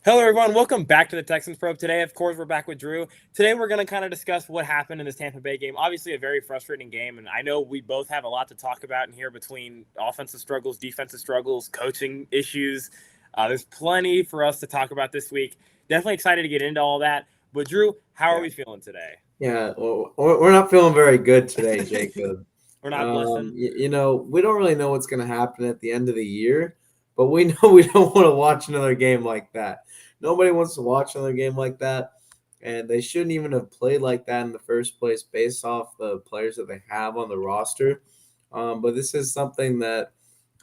Hello, everyone. Welcome back to the Texans Probe. Today, of course, we're back with Drew. Today, we're going to kind of discuss what happened in this Tampa Bay game. Obviously, a very frustrating game, and I know we both have a lot to talk about in here between offensive struggles, defensive struggles, coaching issues. There's plenty for us to talk about this week. Definitely excited to get into all that. But, Drew, how are we feeling today? Yeah, well, we're not feeling very good today, Jacob. We're not blessing. We don't really know what's going to happen at the end of the year, but we know we don't want to watch another game like that. Nobody wants to watch another game like that, and they shouldn't even have played like that in the first place based off the players that they have on the roster. But this is something that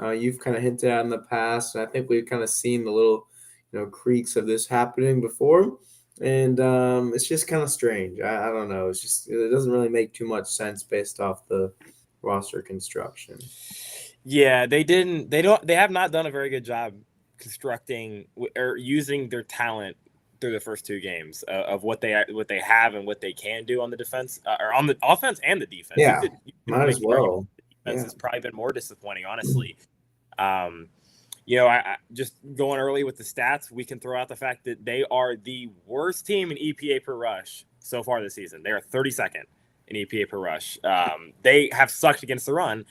you've kind of hinted at in the past, and I think we've kind of seen the little, creaks of this happening before. And it's just kind of strange. I don't know. It doesn't really make too much sense based off the roster construction. Yeah, they didn't. They have not done a very good job constructing or using their talent through the first two games of what they have and what they can do on the defense or on the offense and the defense. Yeah, You could might make as the argument well. the defense Yeah. has probably been more disappointing, honestly. Um, I just going early with the stats, we can throw out the fact that they are the worst team in EPA per rush so far this season. They are 32nd in EPA per rush. They have sucked against the run,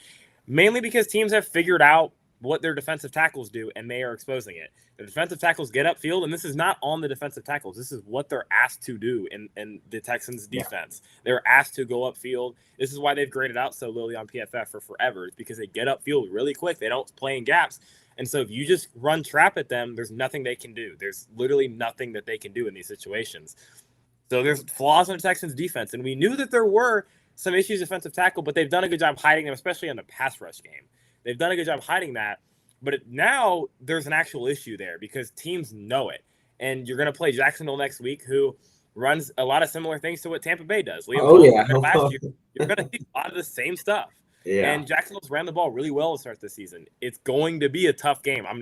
mainly because teams have figured out what their defensive tackles do, and they are exposing it. The defensive tackles get upfield, and this is not on the defensive tackles. This is what they're asked to do in the Texans' defense. They're asked to go upfield. This is why they've graded out so lowly on PFF for forever, is because they get upfield really quick. They don't play in gaps. And so if you just run trap at them, there's nothing they can do. There's literally nothing that they can do in these situations. So there's flaws in the Texans' defense, and we knew that there were some issues defensive tackle, but they've done a good job hiding them, especially in the pass rush game. They've done a good job hiding that, but now there's an actual issue there because teams know it. And you're going to play Jacksonville next week, who runs a lot of similar things to what Tampa Bay does. Liam Oh Cohen yeah. last year, you're going to see a lot of the same stuff. Yeah. And Jacksonville's ran the ball really well to start this season. It's going to be a tough game. I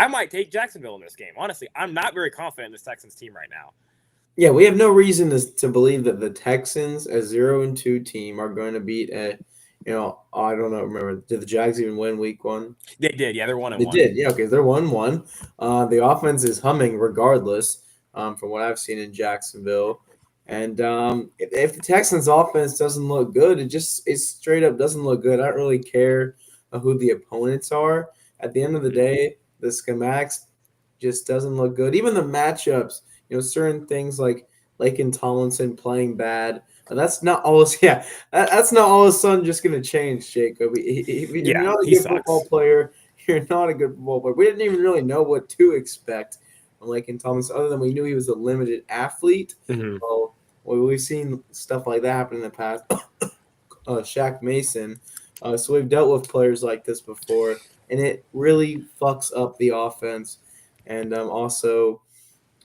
might take Jacksonville in this game. Honestly, I'm not very confident in this Texans team right now. Yeah, we have no reason to believe that the Texans, a 0-2 team, are going to beat a, I don't know. Remember, did the Jags even win Week 1? They did, yeah. They're 1-1. They did, yeah. Okay, they're 1-1. The offense is humming regardless, from what I've seen in Jacksonville. And if the Texans' offense doesn't look good, it straight up doesn't look good. I don't really care who the opponents are. At the end of the day, the schematics just doesn't look good. Even the matchups, certain things like Lakin Tomlinson playing bad. That's not always, yeah. That's not all of a sudden just going to change, Jacob. If you're Yeah, not a he good sucks. football player, you're not a good football player. We didn't even really know what to expect from Lakin Tomlinson, other than we knew he was a limited athlete. Mm-hmm. Well, we've seen stuff like that happen in the past. Shaq Mason. So we've dealt with players like this before, and it really fucks up the offense. And also,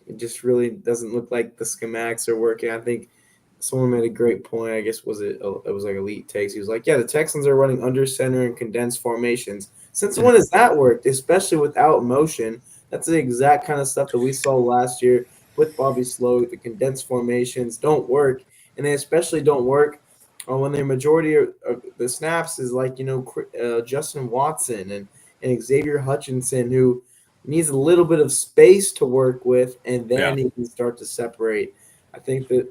it just really doesn't look like the schematics are working. I think someone made a great point. I guess it was like Elite Takes. He was like, "Yeah, the Texans are running under center and condensed formations. Since when has that worked? Especially without motion. That's the exact kind of stuff that we saw last year with Bobby Slow. The condensed formations don't work, and they especially don't work when the majority of the snaps is like Justin Watson and Xavier Hutchinson, who needs a little bit of space to work with, and Yeah. then he can start to separate. I think that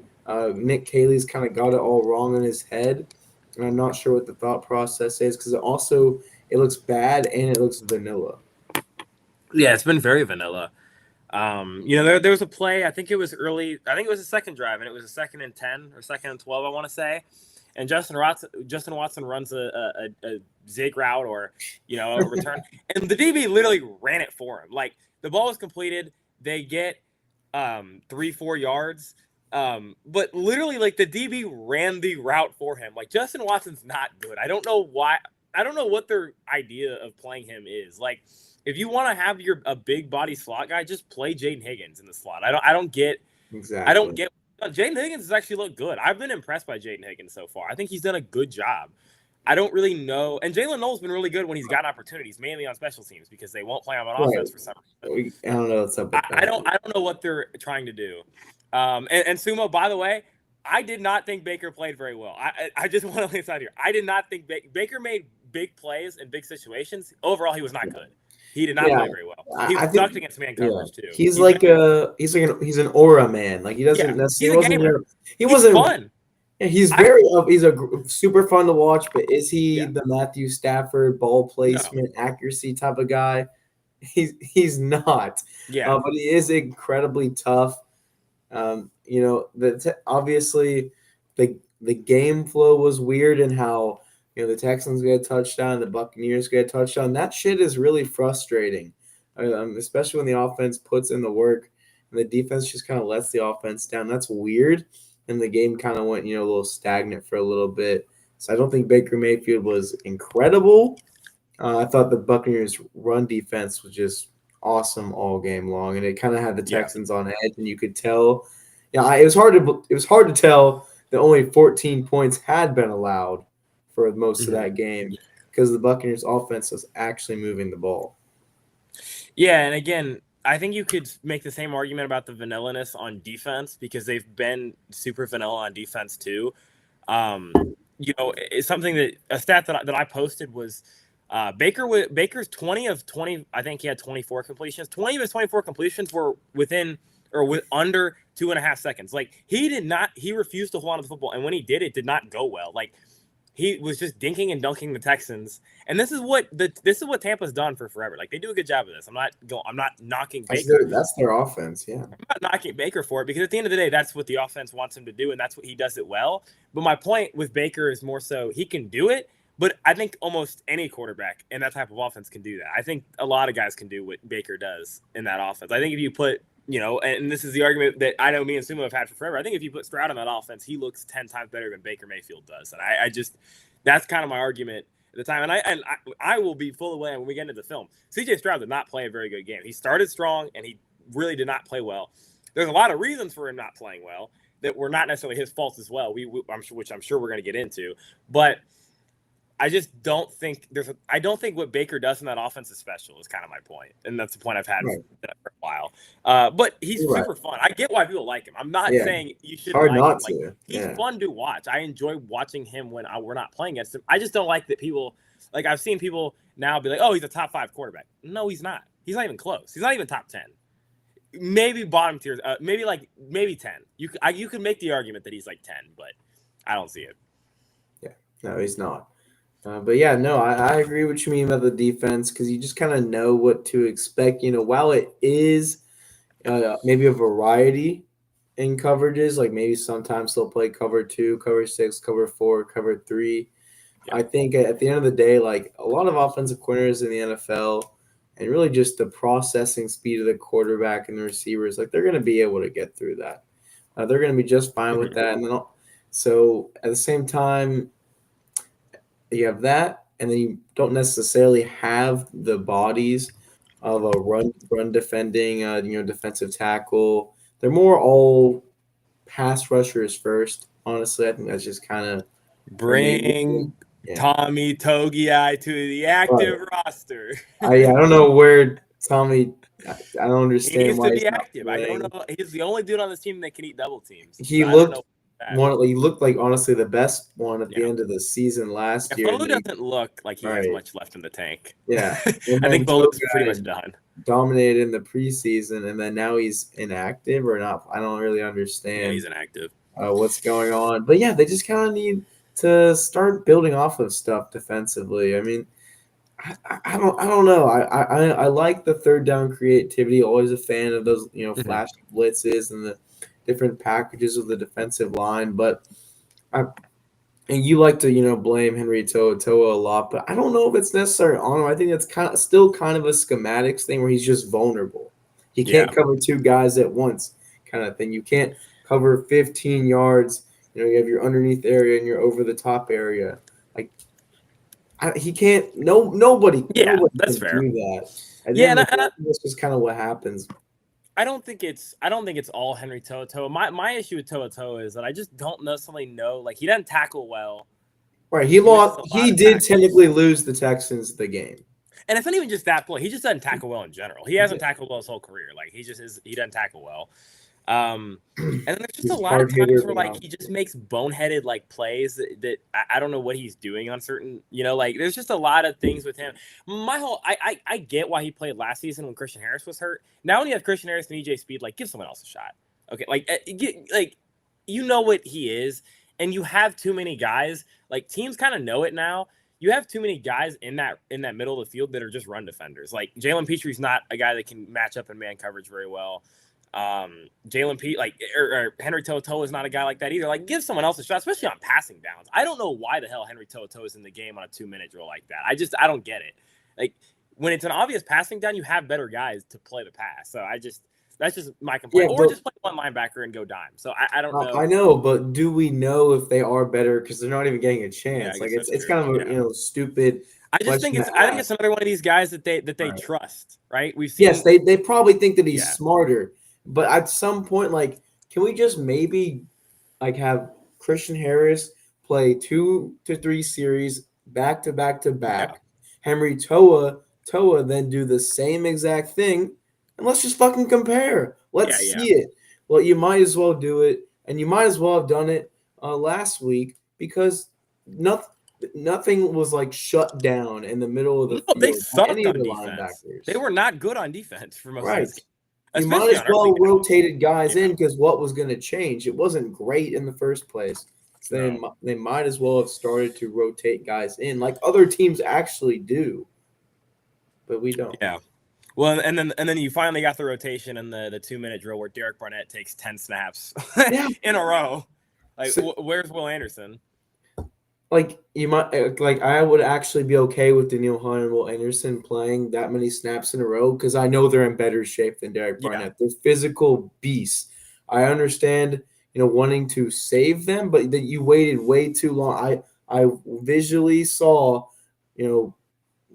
Nick Cayley's kind of got it all wrong in his head, and I'm not sure what the thought process is because it looks bad and it looks vanilla. Yeah, it's been very vanilla. There was a play. I think it was early. I think it was a second drive, and it was a 2nd and 10 or 2nd and 12. I want to say, and Justin Watson runs a zig route or a return, and the DB literally ran it for him. Like the ball was completed, they get 3-4 yards. But literally, like the DB ran the route for him. Like Justin Watson's not good. I don't know why. I don't know what their idea of playing him is. Like, if you want to have a big body slot guy, just play Jaden Higgins in the slot. I don't get. Exactly. Jaden Higgins has actually looked good. I've been impressed by Jaden Higgins so far. I think he's done a good job. I don't really know. And Jalen Noel's been really good when he's gotten opportunities, mainly on special teams, because they won't play him on offense for some reason. I don't know what's up with that. I don't know what they're trying to do. And Sumo, by the way, I did not think Baker played very well. I just want to lay this out here. I did not think Baker made big plays in big situations. Overall, he was not good. He did not Yeah, play very well. He I sucked think against man yeah, coverage too. he's like he's an aura man. Like he doesn't He's necessarily a wasn't gamer. your he He's wasn't. fun. Yeah, he's I very he's super fun to watch. But is he yeah the Matthew Stafford ball no placement accuracy type of guy? He's not. yeah But he is incredibly tough. Obviously the game flow was weird and how the Texans get a touchdown, the Buccaneers get a touchdown. That shit is really frustrating, especially when the offense puts in the work and the defense just kind of lets the offense down. That's weird, and the game kind of went a little stagnant for a little bit. So I don't think Baker Mayfield was incredible. I thought the Buccaneers' run defense was just awesome all game long, and it kind of had the yeah. Texans on edge, and you could tell. Yeah, it was hard to tell that only 14 points had been allowed for most of Mhm. that game because the Buccaneers' offense was actually moving the ball. Yeah, and again, I think you could make the same argument about the vanillaness on defense because they've been super vanilla on defense too. It's something that a stat that I posted was Baker's 20 of 20. I think he had 24 completions. 20 of his 24 completions were within or with under 2.5 seconds. Like he refused to hold on to the football, and when he did, it did not go well. Like he was just dinking and dunking the Texans, and this is what Tampa's done for forever. Like they do a good job of this. I'm not knocking Baker. That's their offense, yeah. I'm not knocking Baker for it because at the end of the day, that's what the offense wants him to do, and that's what he does it well. But my point with Baker is more so he can do it, but I think almost any quarterback in that type of offense can do that. I think a lot of guys can do what Baker does in that offense. I think if you put, and this is the argument that I know me and Sumo have had for forever. I think if you put Stroud in that offense, he looks 10 times better than Baker Mayfield does. And I just, that's kind of my argument at the time. And I will be full away when we get into the film. CJ Stroud did not play a very good game. He started strong and he really did not play well. There's a lot of reasons for him not playing well that were not necessarily his fault as well. Which I'm sure we're going to get into, but I just don't think I don't think what Baker does in that offense is special. Is kind of my point, and that's the point I've had for a while. But he's super fun. I get why people like him. I'm not saying you shouldn't hard like not him. to. Like, he's fun to watch. I enjoy watching him when we're not playing against him. I just don't like that people like I've seen people now be like, oh, he's a top 5 quarterback. No, he's not. He's not even close. He's not even top 10. Maybe bottom tier. Maybe 10. You could make the argument that he's like 10, but I don't see it. Yeah, no, he's not. But yeah, no, I agree what you mean about the defense because you just kind of know what to expect. While it is maybe a variety in coverages, like maybe sometimes they'll play cover 2, cover 6, cover 4, cover 3. Yeah. I think at the end of the day, like a lot of offensive coordinators in the NFL and really just the processing speed of the quarterback and the receivers, like they're going to be able to get through that. They're going to be just fine with that. And then, so at the same time, you have that, and then you don't necessarily have the bodies of a run defending, defensive tackle. They're more all pass rushers first. Honestly, I think that's just kind of bring Tommy Togiai to the active roster. I don't know where Tommy. I don't understand he needs why to he's be active. Not I don't know. He's the only dude on this team that can eat double teams. He looked like honestly the best one at the end of the season last year. Folu doesn't look like he has much left in the tank. Yeah, I think Folu's pretty much done. Dominated in the preseason, and then now he's inactive or not. I don't really understand. Yeah, he's inactive. What's going on? But yeah, they just kind of need to start building off of stuff defensively. I mean, I don't know. I like the third down creativity. Always a fan of those flash blitzes and the different packages of the defensive line. But and you like to blame Henry To'oTo'o a lot, but I don't know if it's necessary on him. I think it's still kind of a schematics thing where he's just vulnerable. He can't cover 2 guys at once, kind of thing. You can't cover 15 yards. You have your underneath area and your over the top area. Like he can't. Nobody. Yeah, nobody that's can fair. do that. And this is kind of what happens. I don't think it's all Henry To'oTo'o. My issue with To'oTo'o is that I just don't necessarily know. Like he doesn't tackle well. Right. He did technically lose the Texans the game. And it's not even just that play. He just doesn't tackle well in general. He hasn't tackled well his whole career. Like he doesn't tackle well. And then there's just He's a a lot of hard hitter, times where but like he just makes boneheaded like plays that I don't know what he's doing on certain, like there's just a lot of things with him. I get why he played last season when Christian Harris was hurt. Now when you have Christian Harris and EJ Speed, like give someone else a shot. Okay, like you know what he is, and you have too many guys. Like teams kind of know it now. You have too many guys in that middle of the field that are just run defenders. Like Jalen Petre's not a guy that can match up in man coverage very well. Jalen Pete, or Henry To'oTo'o is not a guy like that either. Like, give someone else a shot, especially on passing downs. I don't know why the hell Henry To'oTo'o is in the game on a 2-minute drill like that. I don't get it. Like, when it's an obvious passing down, you have better guys to play the pass. So that's just my complaint. Yeah, Or just play one linebacker and go dime. So I don't know. I know, but do we know if they are better? Because they're not even getting a chance. Yeah, I Like guess it's that's kind true. of a stupid. I just think question I to think it's ask. another one of these guys that they Right. trust, right? We've seen. Yes, they probably think that he's Yeah. smarter, but at some point, like, can we just maybe like have Christian Harris play 2 to 3 series back to back to back? Yeah. Henry Toa then do the same exact thing, and let's just fucking compare. Let's see it. Well, you might as well do it, and you might as well have done it last week because nothing was like shut down in the middle of the field. They sucked any of on the defense. linebackers. They were not good on defense for most of this game. You might Especially as on well early downs. rotated guys in because what was going to change? It wasn't great in the first place. So No. they might as well have started to rotate guys in like other teams actually do, but we don't. Yeah. Well, and then you finally got the rotation in the 2-minute drill where Derek Barnett takes 10 snaps in a row. Like, where's Will Anderson? Like you might like I would actually be okay with Daniil Hunt and Will Anderson playing that many snaps in a row because I know they're in better shape than Derek Barnett. They're physical beasts. I understand, wanting to save them, but that you waited way too long. I visually saw, Will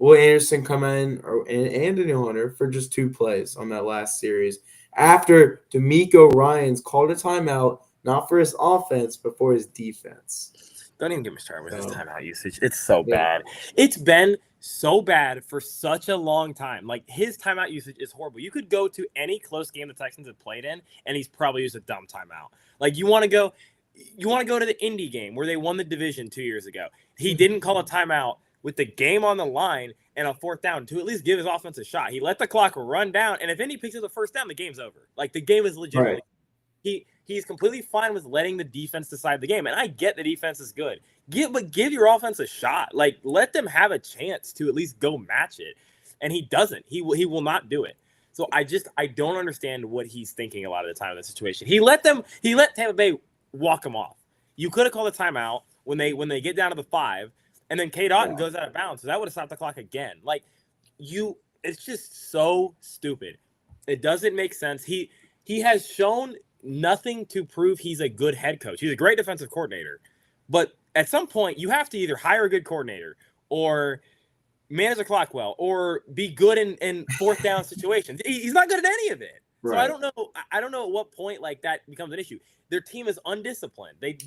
Anderson come in and Daniil Hunter for just 2 plays on that last series after D'Amico Ryans called a timeout, not for his offense but for his defense. Don't even get me started with his timeout usage. It's so bad. It's been so bad for such a long time. Like, his timeout usage is horrible. You could go to any close game the Texans have played in, and he's probably used a dumb timeout. Like, you want to go to the Indy game where they won the division 2 years ago. He didn't call a timeout with the game on the line and a 4th down to at least give his offense a shot. He let the clock run down, and if Indy picks up the 1st down, the game's over. Like, the game is legitimately He's completely fine with letting the defense decide the game. And I get the defense is good. But give your offense a shot. Like, let them have a chance to at least go match it. And he doesn't. He will not do it. So I don't understand what he's thinking a lot of the time in this situation. He let Tampa Bay walk him off. You could have called a timeout when they get down to the 5, and then Cade Otton goes out of bounds. So that would have stopped the clock again. Like, it's just so stupid. It doesn't make sense. He has shown nothing to prove he's a good head coach. He's a great defensive coordinator. But at some point, you have to either hire a good coordinator or manage the clock well or be good in 4th down situations. He's not good at any of it. Right. So I don't know at what point like that becomes an issue. Their team is undisciplined. They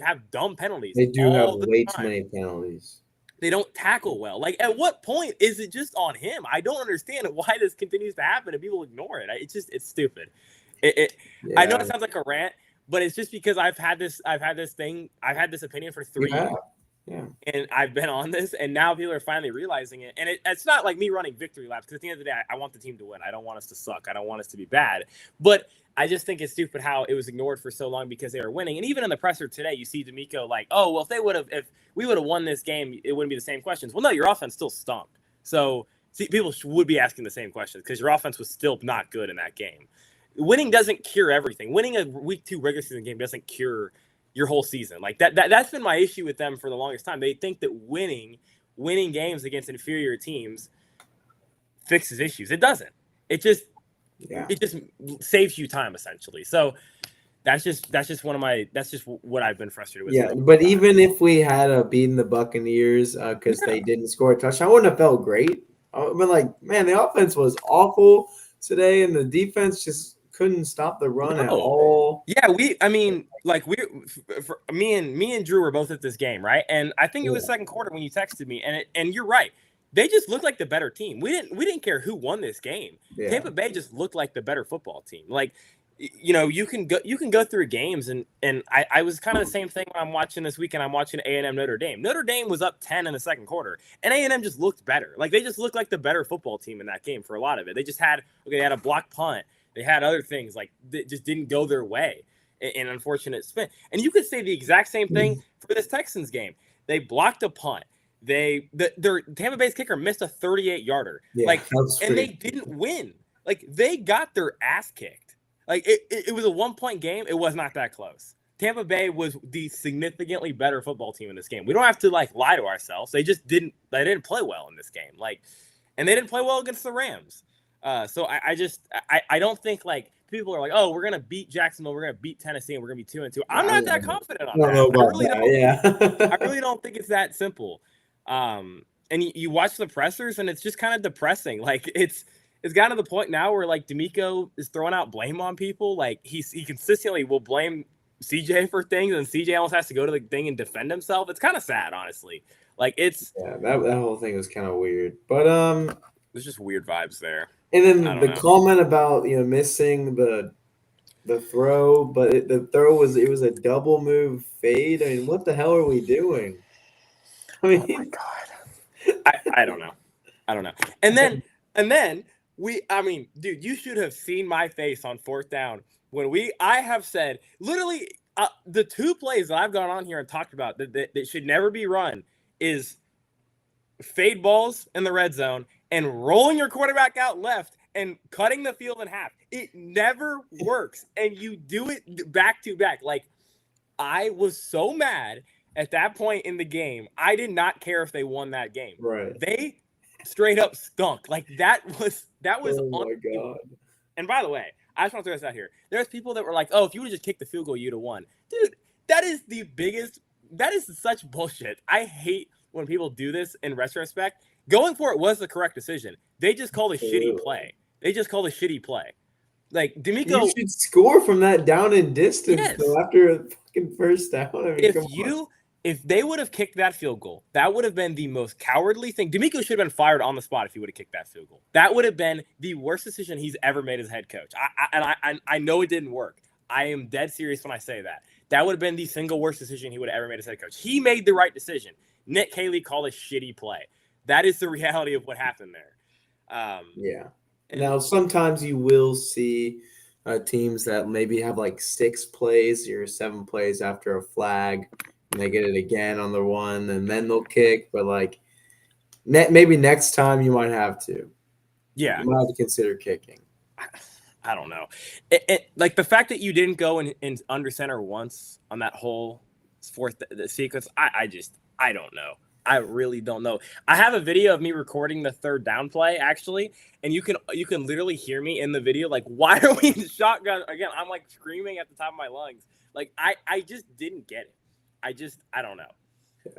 have dumb penalties. They do have way too many penalties. They don't tackle well. Like, at what point is it just on him? I don't understand why this continues to happen and people ignore it. It's stupid. I know it sounds like a rant, but it's just because I've had this opinion for 3 years. Yeah. And I've been on this, and now people are finally realizing it. And it's not like me running victory laps, because at the end of the day, I want the team to win. I don't want us to suck. I don't want us to be bad. But I just think it's stupid how it was ignored for so long because they were winning. And even in the presser today, you see D'Amico like, oh, well, if we would have won this game, it wouldn't be the same questions. Well, no, your offense still stunk. So people would be asking the same questions because your offense was still not good in that game. Winning doesn't cure everything. Winning a week 2 regular season game doesn't cure your whole season. Like that's been my issue with them for the longest time. They think that winning games against inferior teams fixes issues. It doesn't. It just saves you time essentially. So that's just what I've been frustrated with. Yeah, but even if we had beaten the Buccaneers because they didn't score a touchdown, I wouldn't have felt great. I've been like, man, the offense was awful today, and the defense just couldn't stop the run at all. Yeah, me and Drew were both at this game, right? And I think it was second quarter when you texted me, and you're right. They just looked like the better team. We didn't care who won this game. Yeah. Tampa Bay just looked like the better football team. Like, you know, you can go through games, and I was kind of the same thing when I'm watching this weekend. I'm watching A&M Notre Dame. Notre Dame was up 10 in the second quarter, and A&M just looked better. Like, they just looked like the better football team in that game for a lot of it. They just had they had a block punt. They had other things like that just didn't go their way in unfortunate spin. And you could say the exact same thing for this Texans game. They blocked a punt. Their Tampa Bay's kicker missed a 38-yarder. Yeah, and they didn't win. Like, they got their ass kicked. Like, it was a 1-point game. It was not that close. Tampa Bay was the significantly better football team in this game. We don't have to lie to ourselves. They didn't play well in this game. And they didn't play well against the Rams. So I don't think people are like, oh, we're gonna beat Jacksonville, we're gonna beat Tennessee, and we're gonna be 2-2. I'm not that confident on that. I really don't think it's that simple. And you watch the pressers, and it's just kind of depressing. Like, it's gotten to the point now where D'Amico is throwing out blame on people. Like, he consistently will blame CJ for things, and CJ almost has to go to the thing and defend himself. It's kind of sad, honestly. That whole thing was kind of weird, but there's just weird vibes there. And then the comment about missing the throw, but the throw was a double move fade. I mean, what the hell are we doing? I mean, oh my god, I don't know. And then dude, you should have seen my face on fourth down when I have said literally the two plays that I've gone on here and talked about that should never be run is fade balls in the red zone and rolling your quarterback out left and cutting the field in half. It never works. And you do it back to back. Like, I was so mad at that point in the game. I did not care if they won that game. Right. They straight up stunk. Like, that was oh my God. And by the way, I just want to throw this out here. There's people that were like, oh, if you would have just kicked the field goal, you'd have won. Dude, that is such bullshit. I hate when people do this in retrospect. Going for it was the correct decision. They just called a shitty play. Like, D'Amico, you should score from that down and distance though, after a fucking first down. I mean, if they would have kicked that field goal, that would have been the most cowardly thing. D'Amico should have been fired on the spot if he would have kicked that field goal. That would have been the worst decision he's ever made as head coach. I know it didn't work. I am dead serious when I say that. That would have been the single worst decision he would have ever made as head coach. He made the right decision. Nick Haley called a shitty play. That is the reality of what happened there. Now, sometimes you will see teams that maybe have 6 plays or 7 plays after a flag, and they get it again on the one, and then they'll kick. But maybe next time you might have to. Yeah, you might have to consider kicking. I don't know. Like, the fact that you didn't go in under center once on that whole fourth sequence, I don't know. I really don't know. I have a video of me recording the third down play, actually, and you can literally hear me in the video. Like, why are we in the shotgun again? I'm screaming at the top of my lungs. Like, I just didn't get it. I don't know.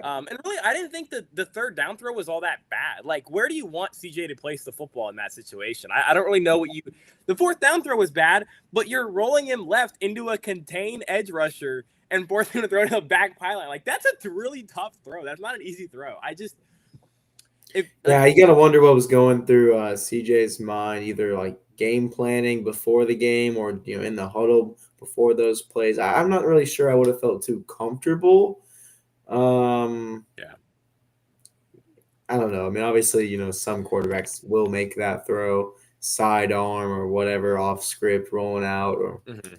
And really, I didn't think that the third down throw was all that bad. Like, where do you want CJ to place the football in that situation? I don't really know the fourth down throw was bad, but you're rolling him left into a contained edge rusher and forcing him to throw to the back pylon. Like, that's a really tough throw. That's not an easy throw. You gotta wonder what was going through CJ's mind, either game planning before the game or in the huddle before those plays. I'm not really sure I would have felt too comfortable. I don't know. I mean, obviously, some quarterbacks will make that throw, sidearm or whatever, off script, rolling out or. Mm-hmm.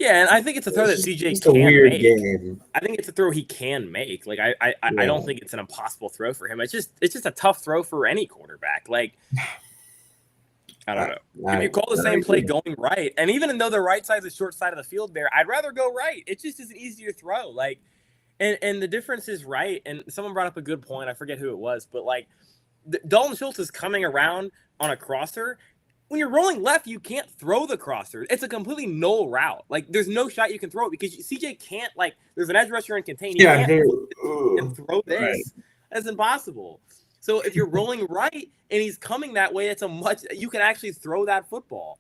Yeah, and I think it's a throw that CJ can make. Game. I think it's a throw he can make. Like, I don't think it's an impossible throw for him. It's just a tough throw for any quarterback. Like, I don't know. If you call the same play going right, and even though the right side is the short side of the field there, I'd rather go right. It just is an easier throw. Like, and the difference is right. And someone brought up a good point. I forget who it was, but Dalton Schultz is coming around on a crosser. When you're rolling left, you can't throw the crosser. It's a completely null route. Like, there's no shot you can throw it because CJ can't, there's an edge rusher in contain. He can't and throw this. Right. That's impossible. So if you're rolling right and he's coming that way, you can actually throw that football.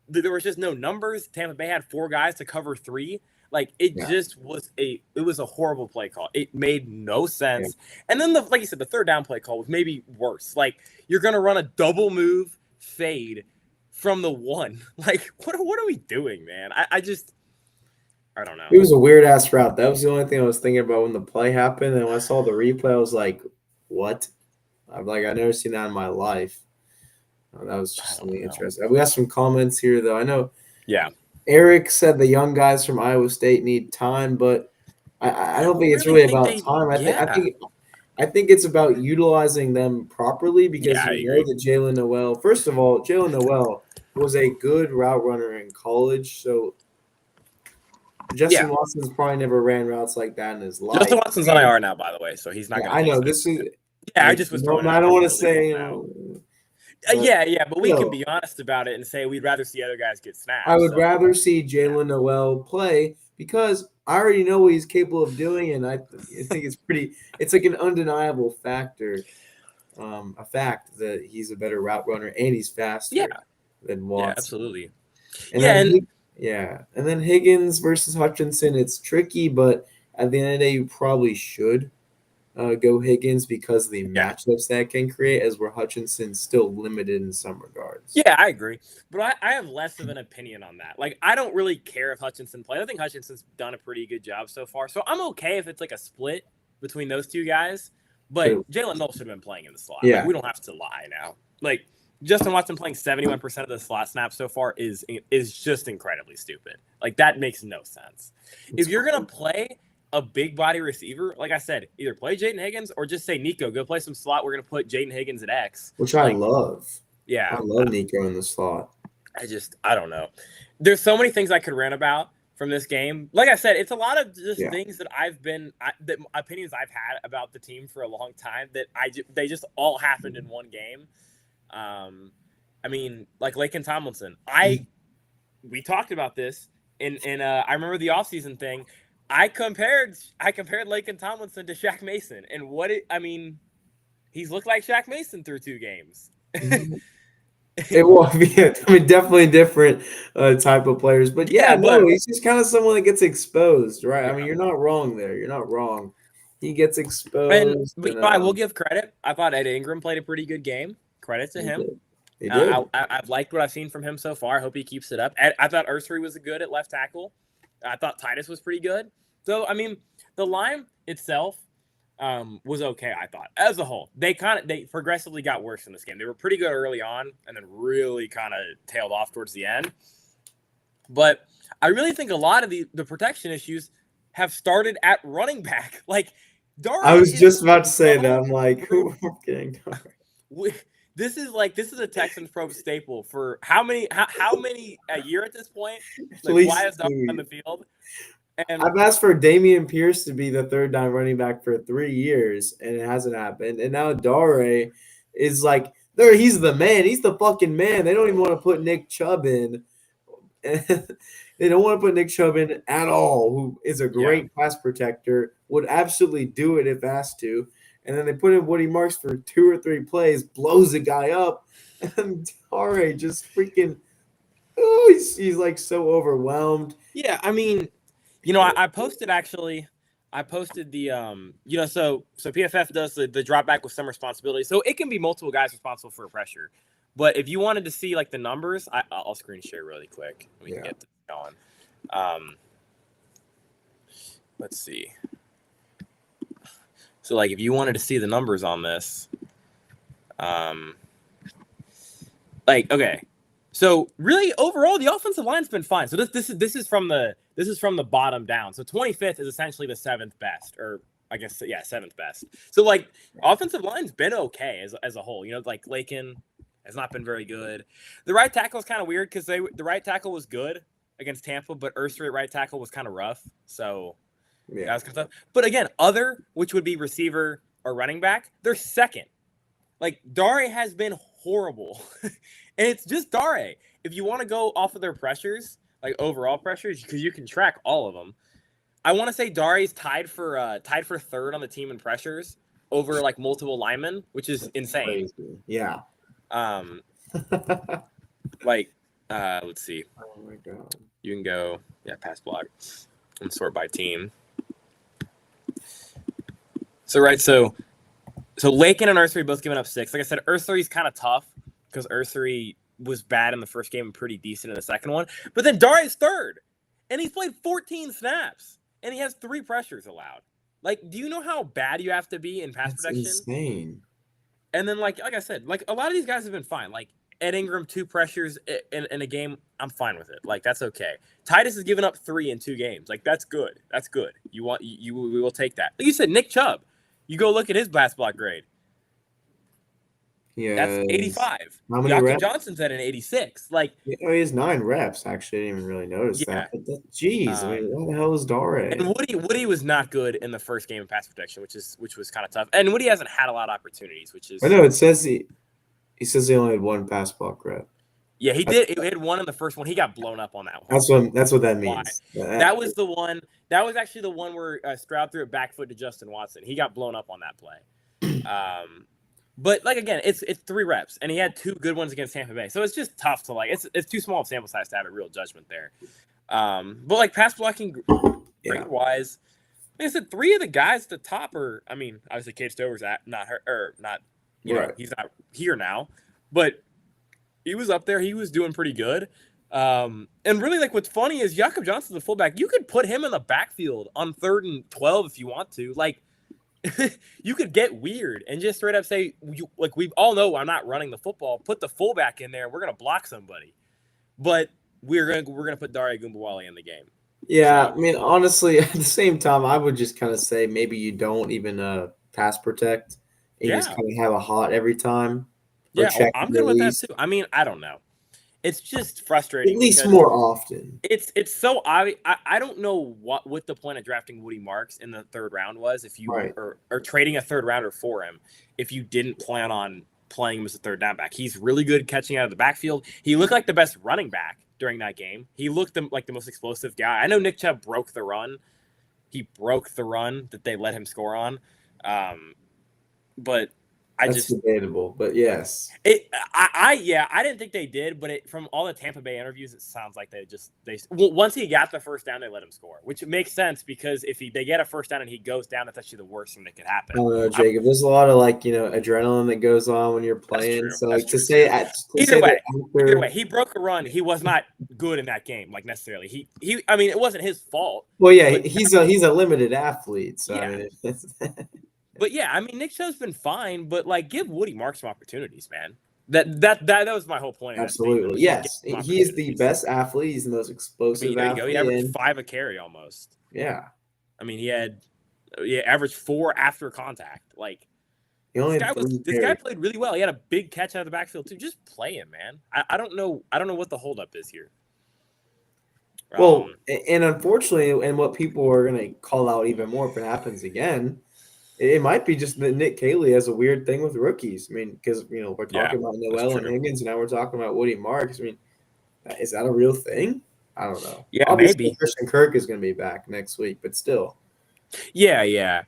There was just no numbers. Tampa Bay had 4 guys to cover 3. Just was a horrible play call. It made no sense. Yeah. And then like you said, the third down play call was maybe worse. Like, you're going to run a double move fade from the 1. Like, what are we doing, man? I don't know. It was a weird ass route. That was the only thing I was thinking about when the play happened. And when I saw the replay, I was like, what? I've never seen that in my life. That was just something interesting. We got some comments here, though. I know. Yeah. Eric said the young guys from Iowa State need time, but I don't think it's really about time. I think it's about utilizing them properly because you know that Jalen Noel. First of all, Jalen Noel was a good route runner in college, so Justin Watson's probably never ran routes like that in his life. Justin Watson's on IR now, by the way, so he's not. I know this is. Yeah, I just was. I don't want to say. But we can be honest about it and say we'd rather see other guys get snaps. I would rather see Jalen Noel play because I already know what he's capable of doing, and I think it's pretty. It's like an undeniable factor, a fact that he's a better route runner and he's faster than Watson. Yeah, absolutely. And then Higgins versus Hutchinson, it's tricky, but at the end of the day, you probably should go Higgins because of the matchups that can create, as where Hutchinson's still limited in some regards. Yeah, I agree. But I have less of an opinion on that. Like, I don't really care if Hutchinson plays. I think Hutchinson's done a pretty good job so far. So I'm okay if it's like a split between those two guys. But Jalen Noel should have been playing in the slot. Yeah. Like, we don't have to lie now. Like, Justin Watson playing 71% of the slot snaps so far is just incredibly stupid. Like, that makes no sense. If you're going to play a big body receiver, like I said, either play Jaden Higgins or just say, Nico, go play some slot. We're going to put Jaden Higgins at X. Which I love. Yeah. I love Nico in the slot. I don't know. There's so many things I could rant about from this game. Like I said, it's a lot of just things that that opinions I've had about the team for a long time that they just all happened in one game. I mean, like Laken Tomlinson. We talked about this in I remember the offseason thing. I compared Laken Tomlinson to Shaq Mason, and he's looked like Shaq Mason through 2 games. It will be, definitely different type of players, but he's just kind of someone that gets exposed, right? I mean, you're not wrong there. You're not wrong. He gets exposed. I will give credit. I thought Ed Ingram played a pretty good game. Credit to him. He did. I've liked what I've seen from him so far. I hope he keeps it up. I thought Ursary was good at left tackle. I thought Titus was pretty good. So, I mean, the line itself was okay, I thought. As a whole, they progressively got worse in this game. They were pretty good early on and then really kind of tailed off towards the end. But I really think a lot of the protection issues have started at running back. Like, Dare. I was just about to say that. I'm like, who am I kidding? This is a Texans Probe staple for how many a year at this point? Like, why is Dare on the field? And I've asked for Damian Pierce to be the third down running back for 3 years, and it hasn't happened. And now Dare is like, he's the man. He's the fucking man. They don't even want to put Nick Chubb in. They don't want to put Nick Chubb in at all, who is a great pass protector, would absolutely do it if asked to. And then they put in Woody Marks for 2 or 3 plays, blows the guy up, and Dare just freaking he's like so overwhelmed. Yeah, I mean, I posted the so PFF does the drop back with some responsibility. So it can be multiple guys responsible for a pressure. But if you wanted to see like the numbers, I'll screen share really quick. We can get this going. Let's see. So like if you wanted to see the numbers on this, okay. So really overall the offensive line's been fine. So this is from the bottom down. So 25th is essentially the 7th best, or I guess 7th best. So like offensive line's been okay as a whole. Like Laken has not been very good. The right tackle is kind of weird because the right tackle was good against Tampa, but Ursary at right tackle was kind of rough. So that was kind of tough. But again, which would be receiver or running back, they're second. Like Dare has been horrible. And it's just Dare. If you want to go off of their pressures, like overall pressures, because you can track all of them, I want to say Dare's tied for 3rd on the team in pressures over like multiple linemen, which is insane. Crazy. Yeah. Let's see. Oh my god. You can go pass block and sort by team. So Laken and Ursary both giving up 6. Like I said, Ursary's kind of tough because Ursary was bad in the first game and pretty decent in the second one. But then Dare's third, and he's played 14 snaps, and he has 3 pressures allowed. Like, do you know how bad you have to be in pass That's protection? insane. And then, like I said, like a lot of these guys have been fine. Like Ed Ingram, 2 pressures in a game, I'm fine with it. Like that's okay. Titus has given up 3 in 2 games. Like that's good. That's good. We will take that. Like you said, Nick Chubb. You go look at his pass block grade. Yeah. That's 85. How many Jakob reps? Johnson's at an 86. Like, he has 9 reps. Actually, I didn't even really notice that. But jeez, I mean, what the hell is Dare? And Woody was not good in the first game of pass protection, which was kind of tough. And Woody hasn't had a lot of opportunities, which is. I know it says he says he only had 1 pass block rep. Yeah, he did. He had 1 in the first one. He got blown up on that one. That's what that means. That was the one. That was actually the one where Stroud threw it back foot to Justin Watson. He got blown up on that play. But like again, it's 3 reps, and he had 2 good ones against Tampa Bay. So it's just tough to like. It's too small of sample size to have a real judgment there. But like pass blocking, grade wise, like I said, 3 of the guys at the top are. I mean, obviously Cade Stover's not her or not. You know, he's not here now, but he was up there. He was doing pretty good. And really, like what's funny is Jakob Johnson's the fullback. You could put him in the backfield on 3rd and 12 if you want to. Like. You could get weird and just straight up say, like we all know I'm not running the football. Put the fullback in there. We're gonna block somebody, but we're gonna put Dare Ogunbowale in the game. Yeah, so, I mean, honestly, at the same time, I would just kind of say maybe you don't even pass protect. And you just kind of have a hot every time. Yeah, I'm good with that too. I mean, I don't know. It's just frustrating. At least more often. It's so obvious. I don't know what the point of drafting Woody Marks in the 3rd round was if you or trading a 3rd rounder for him if you didn't plan on playing him as a 3rd down back. He's really good catching out of the backfield. He looked like the best running back during that game. He looked like the most explosive guy. I know Nick Chubb broke the run. He broke the run that they let him score on. But That's debatable, but yes. I didn't think they did, but from all the Tampa Bay interviews, it sounds like they once he got the first down, they let him score, which makes sense because if they get a first down and he goes down, that's actually the worst thing that could happen. I don't know, Jacob. There's a lot of adrenaline that goes on when you're playing. So either way, he broke a run. He was not good in that game, like necessarily. I mean, it wasn't his fault. Well, yeah, he's a limited athlete, so yeah. I mean. But yeah, I mean, Nick Chubb's been fine, but like, give Woody Marks some opportunities, man. That was my whole point. Absolutely, yes. He is the best athlete. He's the most explosive athlete. He averaged 5 a carry almost. Yeah. I mean, he averaged 4 after contact. Like, this guy played really well. He had a big catch out of the backfield too. Just play him, man. I don't know what the holdup is here. Well, and unfortunately, and what people are going to call out even more if it happens again. It might be just that Nick Caley has a weird thing with rookies. I mean, because we're talking about Noel and Higgins, and now we're talking about Woody Marks. I mean, is that a real thing? I don't know. Yeah, obviously, maybe Christian Kirk is going to be back next week, but still. Yeah.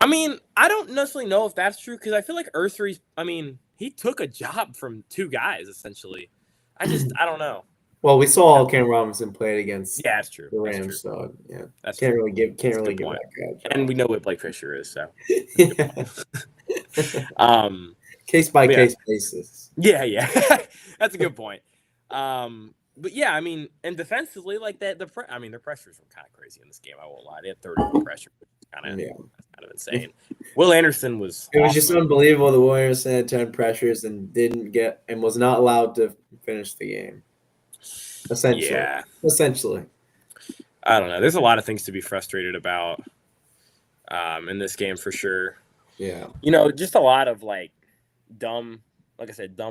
I mean, I don't necessarily know if that's true because I feel like Ursary. I mean, he took a job from 2 guys essentially. I don't know. Well, we saw Cam Robinson play it against that's true. The Rams, so yeah, that's can't really give that guy. And we know what Blake Fisher is, so case by case basis. Yeah, that's a good point. But yeah, I mean, and defensively, like that, their pressures were kind of crazy in this game. I won't lie, they had 30 pressure, kind of insane. Will Anderson was. It was just unbelievable. The Will Anderson had 10 pressures and was not allowed to finish the game. Essentially. I don't know. There's a lot of things to be frustrated about in this game for sure. Yeah. Just a lot of dumb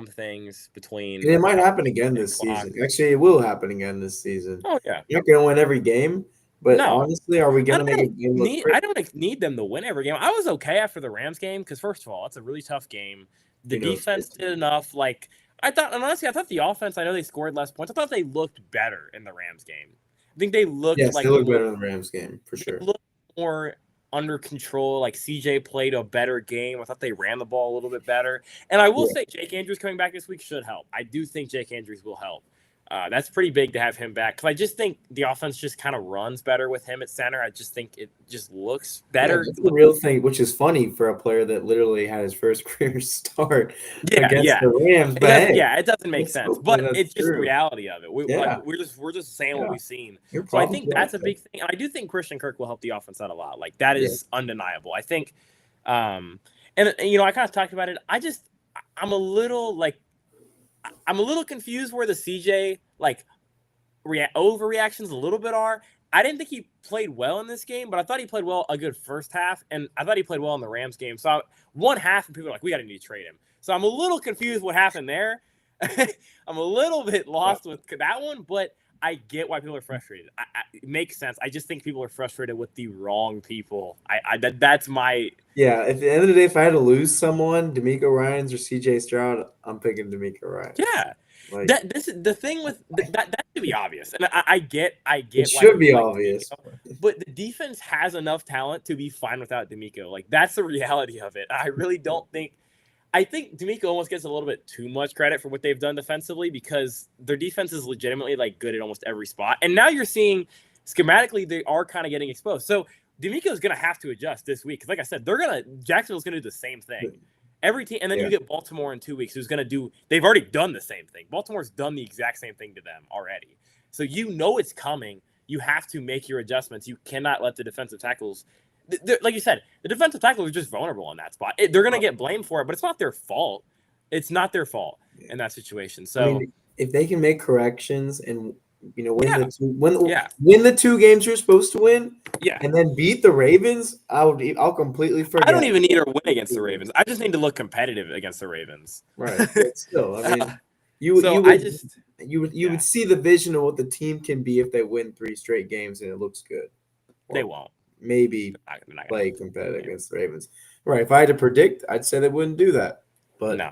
things between. And it might happen again this season. Actually, it will happen again this season. Oh yeah. You're not gonna win every game, but honestly, are we gonna make a game look pretty? I don't need them to win every game. I was okay after the Rams game because first of all, it's a really tough game. The defense did enough. I thought the offense, I know they scored less points. I thought they looked better in the Rams game. I think they looked they looked better in the Rams game, for sure. They looked more under control. Like, CJ played a better game. I thought they ran the ball a little bit better. And I will say Jake Andrews coming back this week should help. I do think Jake Andrews will help. That's pretty big to have him back because I just think the offense just kind of runs better with him at center. I just think it just looks better. Yeah, that's the real thing, which is funny for a player that literally had his first career start against the Rams. But it doesn't make sense. But it's just the reality of it. We're just saying what we've seen. So I think that's a big thing. And I do think Christian Kirk will help the offense out a lot. Like that is undeniable. I think, and you know, I kind of talked about it. I'm a little confused where the CJ like overreactions a little bit are. I didn't think he played well in this game, but I thought he played well a good first half, and I thought he played well in the Rams game. So one half, and people are like, we got to need to trade him. So I'm a little confused what happened there. I'm a little bit lost with that one, but I get why people are frustrated. It makes sense. I just think people are frustrated with the wrong people. That's my At the end of the day, if I had to lose someone, D'Amico Ryans or CJ Stroud, I'm picking D'Amico Ryans. Yeah. Like, the thing with that should be obvious, and I get it should be obvious, but the defense has enough talent to be fine without D'Amico. Like that's the reality of it. I really don't think. I think D'Amico almost gets a little bit too much credit for what they've done defensively because their defense is legitimately like good at almost every spot, and now you're seeing schematically they are kind of getting exposed. So D'Amico is going to have to adjust this week because, like I said, Jacksonville's going to do the same thing. Every team, and then you get Baltimore in 2 weeks, who's going to do. They've already done the same thing. Baltimore's done the exact same thing to them already, so you know it's coming. You have to make your adjustments. You cannot let the defensive tackles, like you said, the defensive tackles are just vulnerable in that spot. They're going to get blamed for it, but it's not their fault. It's not their fault in that situation. So, I mean, if they can make corrections and win the 2 games you're supposed to win, and then beat the Ravens, I'll completely forget. I don't even need to win against the Ravens. I just need to look competitive against the Ravens. Right. But still, I mean, you would see the vision of what the team can be if they win 3 straight games and it looks good. Or they won't. Maybe play competitive against the Ravens. Right. If I had to predict, I'd say they wouldn't do that. But no,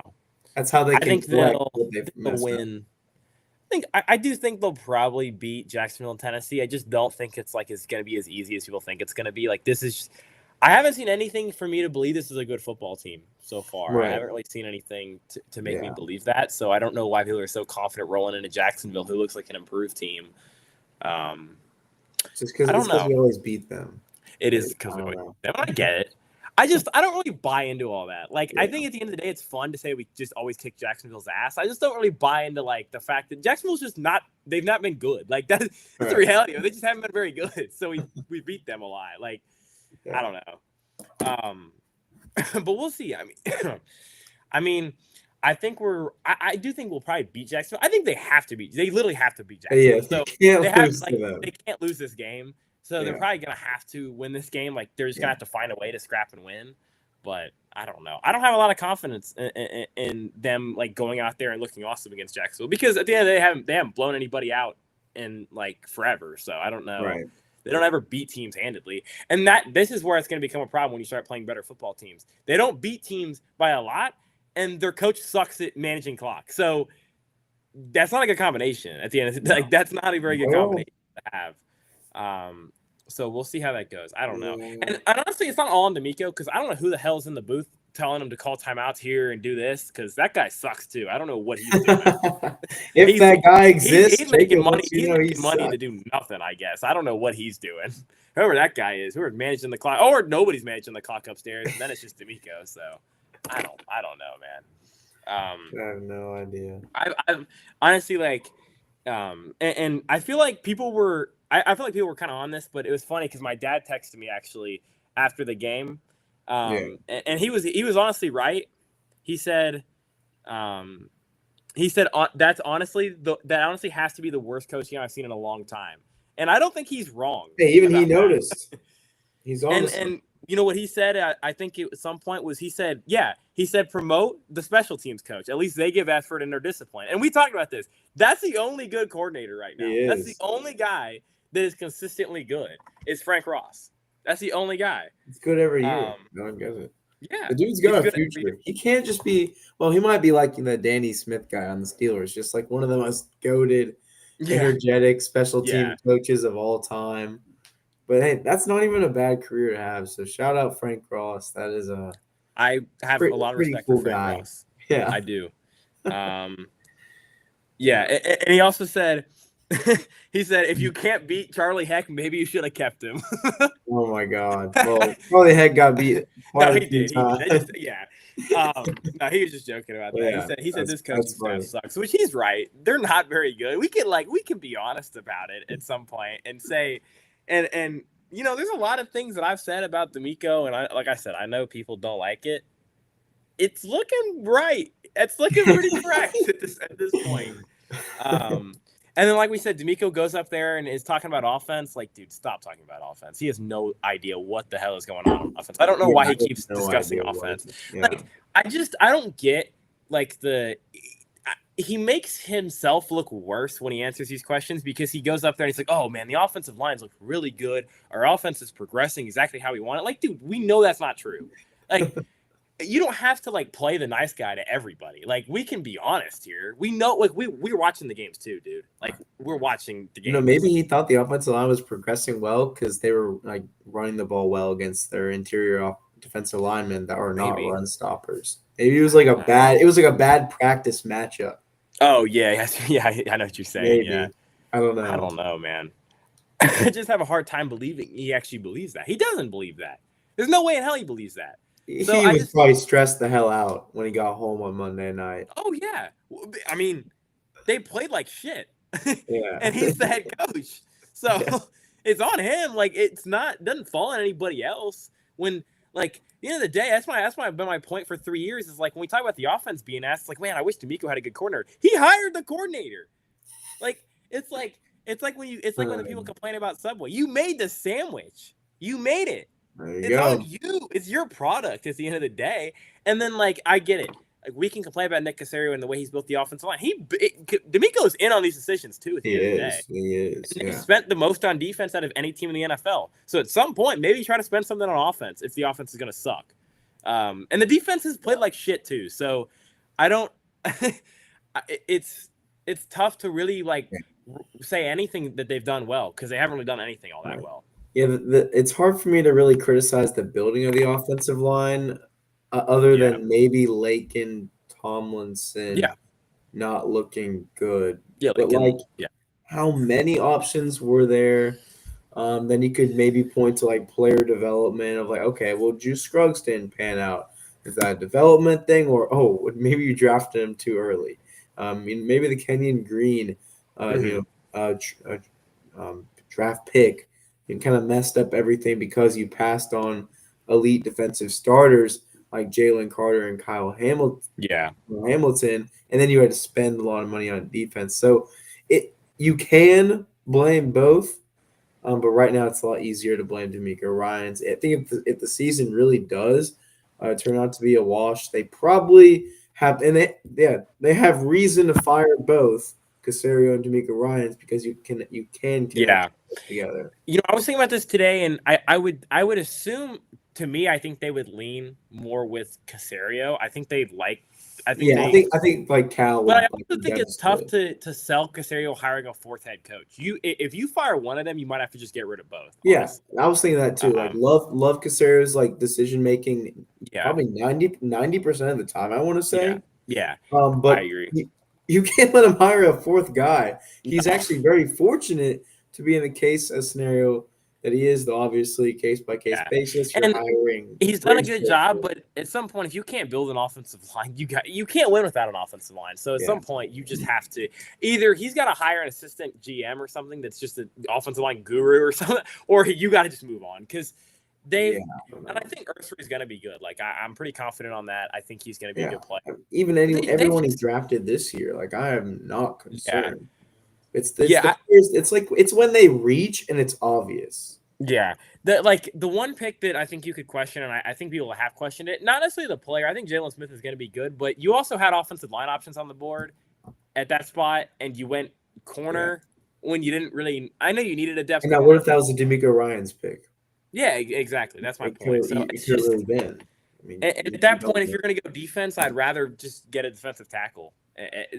that's how they. I think they'll win. I do think they'll probably beat Jacksonville and Tennessee. I just don't think it's going to be as easy as people think it's going to be. Like this is, I haven't seen anything for me to believe this is a good football team so far. Right. I haven't really seen anything to make me believe that. So I don't know why people are so confident rolling into Jacksonville, who looks like an improved team. Just because we always beat them. It is because we always beat them. I get it. I don't really buy into all that. Like, I think at the end of the day, it's fun to say we just always kick Jacksonville's ass. I just don't really buy into like the fact that Jacksonville's just they've not been good. Like that's the reality. They just haven't been very good. So we beat them a lot. Like, I don't know. But we'll see. I mean, I think I do think we'll probably beat Jacksonville. I think they literally have to beat Jacksonville. Yeah, so they can't lose this game. So they're probably going to have to win this game. Like, they're just going to have to find a way to scrap and win. But I don't know. I don't have a lot of confidence in them, like, going out there and looking awesome against Jacksonville. Because at the end of the day, they haven't blown anybody out in, like, forever. So I don't know. Right. They don't ever beat teams handedly. And this is where it's going to become a problem when you start playing better football teams. They don't beat teams by a lot, and their coach sucks at managing clock. So that's not a good combination at the end of the day. Like, that's not a very good combination to have. So we'll see how that goes. I don't know. And honestly, it's not all on D'Amico because I don't know who the hell's in the booth telling him to call timeouts here and do this because that guy sucks too. I don't know what he's doing. If that guy exists, he's making money. He's making money to do nothing, I guess. I don't know what he's doing. Whoever that guy is, whoever's managing the clock, or nobody's managing the clock upstairs, and then it's just D'Amico. So I don't know, man. I have no idea. I've honestly and I feel like people were. I feel like people were kind of on this, but it was funny because my dad texted me actually after the game, and he was honestly right. He said that's honestly has to be the worst coaching I've seen in a long time, and I don't think he's wrong. Hey, even he noticed. He's honest. And you know what he said? I think at some point he said promote the special teams coach. At least they give effort and they're disciplined. And we talked about this. That's the only good coordinator right now. That's the only guy that is consistently good is Frank Ross. That's the only guy. It's good every year. No one gets it. Yeah. The dude's got a future. He can't just be – well, he might be like the Danny Smith guy on the Steelers, just like one of the most goated, energetic special team coaches of all time. But, hey, that's not even a bad career to have. So, shout out Frank Ross. That is I have a lot of respect for Frank Ross. Yeah. I do. Yeah, and he also said, he said, if you can't beat Charlie Heck, maybe you should have kept him. Oh my God. Well, Charlie Heck got beat No, quite a he few did. He did. times. They just, yeah. No, he was just joking about that. Yeah, He said this coaching that's staff funny. sucks, which he's right. They're not very good. We can be honest about it at some point and say, and there's a lot of things that I've said about D'Amico, and like I said, I know people don't like it. It's looking right. It's looking pretty correct at this point. And then, like we said, D'Amico goes up there and is talking about offense. Like, dude, stop talking about offense. He has no idea what the hell is going on offense. I don't know why he keeps discussing offense. Yeah. Like, I don't get like he makes himself look worse when he answers these questions because he goes up there and he's like, oh man, the offensive lines look really good. Our offense is progressing exactly how we want it. Like, dude, we know that's not true. Like, you don't have to like play the nice guy to everybody. Like, we can be honest here. We know, like, we're watching the games too, dude. Like, we're watching the games. Maybe he thought the offensive line was progressing well because they were like running the ball well against their interior defensive linemen that are not run stoppers. Maybe it was like a bad practice matchup. Oh yeah, yeah, I know what you're saying. Maybe. Yeah, I don't know. I don't know, man. I just have a hard time believing he actually believes that. He doesn't believe that. There's no way in hell he believes that. So he was probably stressed the hell out when he got home on Monday night. Oh yeah, I mean, they played like shit. Yeah, and he's the head coach, so it's on him. Like, doesn't fall on anybody else. When, like, at the end of the day, that's been my point for 3 years. Is like, when we talk about the offense being asked, like, man, I wish D'Amico had a good coordinator. He hired the coordinator. Like, it's like when the people complain about Subway. You made the sandwich. You made it. It's on you. It's your product at the end of the day. And then, like, I get it. Like, we can complain about Nick Caserio and the way he's built the offensive line. D'Amico's in on these decisions too at the end of the day. He is. And he spent the most on defense out of any team in the NFL. So at some point, maybe try to spend something on offense if the offense is going to suck. And the defense has played like shit too. So I don't. It's tough to really say anything that they've done well because they haven't really done anything all that well. Yeah, it's hard for me to really criticize the building of the offensive line. Other than maybe Lake and Tomlinson not looking good. Yeah, but how many options were there? Then you could maybe point to like player development of like, okay, well, Juice Scruggs didn't pan out. Is that a development thing, or maybe you drafted him too early? Maybe the Kenyon Green, draft pick, and kind of messed up everything because you passed on elite defensive starters like Jalen Carter and Kyle Hamilton. Yeah. Hamilton, and then you had to spend a lot of money on defense. So you can blame both, but right now it's a lot easier to blame D'Amico Ryans. I think if the season really does turn out to be a wash, they probably have, and they have reason to fire both Caserio and D'Amico Ryans because you can connect together. I was thinking about this today, and I would assume. To me, I think they would lean more with Caserio. I think they'd like. I think like Cal. But I also think it's tough to sell Caserio hiring a fourth head coach. If you fire one of them, you might have to just get rid of both. Yeah, honestly. I was thinking that too. Like love Caserio's like decision making. Yeah, probably 90% of the time. I want to say. Yeah. But I agree. You can't let him hire a fourth guy. He's actually very fortunate to be in a scenario that he is, obviously, case-by-case basis. And he's done a good job, but at some point, if you can't build an offensive line, you can't win without an offensive line. So at some point, you just have to either he's got to hire an assistant GM or something that's just an offensive line guru or something, or you got to just move on because and I think Ursa is going to be good. Like I'm pretty confident on that. I think he's going to be a good player. Even everyone he's drafted this year, like I am not concerned. It's when they reach and it's obvious. Yeah. The one pick that I think you could question, and I think people have questioned it, not necessarily the player. I think Jalen Smith is going to be good, but you also had offensive line options on the board at that spot, and you went corner when you didn't really – I know you needed a depth. And now what if that was a D'Amico Ryans pick? Yeah, exactly. That's my point. So it could have really been. I mean, at that point, if you're going to go defense, I'd rather just get a defensive tackle.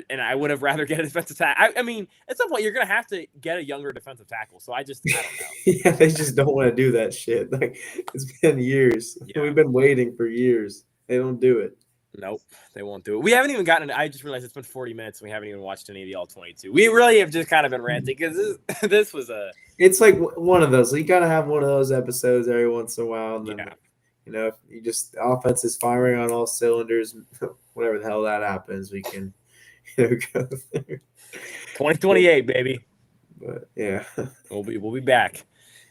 And I would have rather get a defensive tackle. I mean, at some point, you're going to have to get a younger defensive tackle. So I don't know. Yeah, they just don't want to do that shit. Like, it's been years. Yeah. We've been waiting for years. They don't do it. Nope, they won't do it. We haven't even gotten. I just realized it's been 40 minutes and we haven't even watched any of the all-22. We really have just kind of been ranting because this was a. It's like one of those. You gotta have one of those episodes every once in a while, and then Yeah. if you just offense is firing on all cylinders, whatever the hell that happens, we can go there. 2028, baby. But yeah, We'll be back.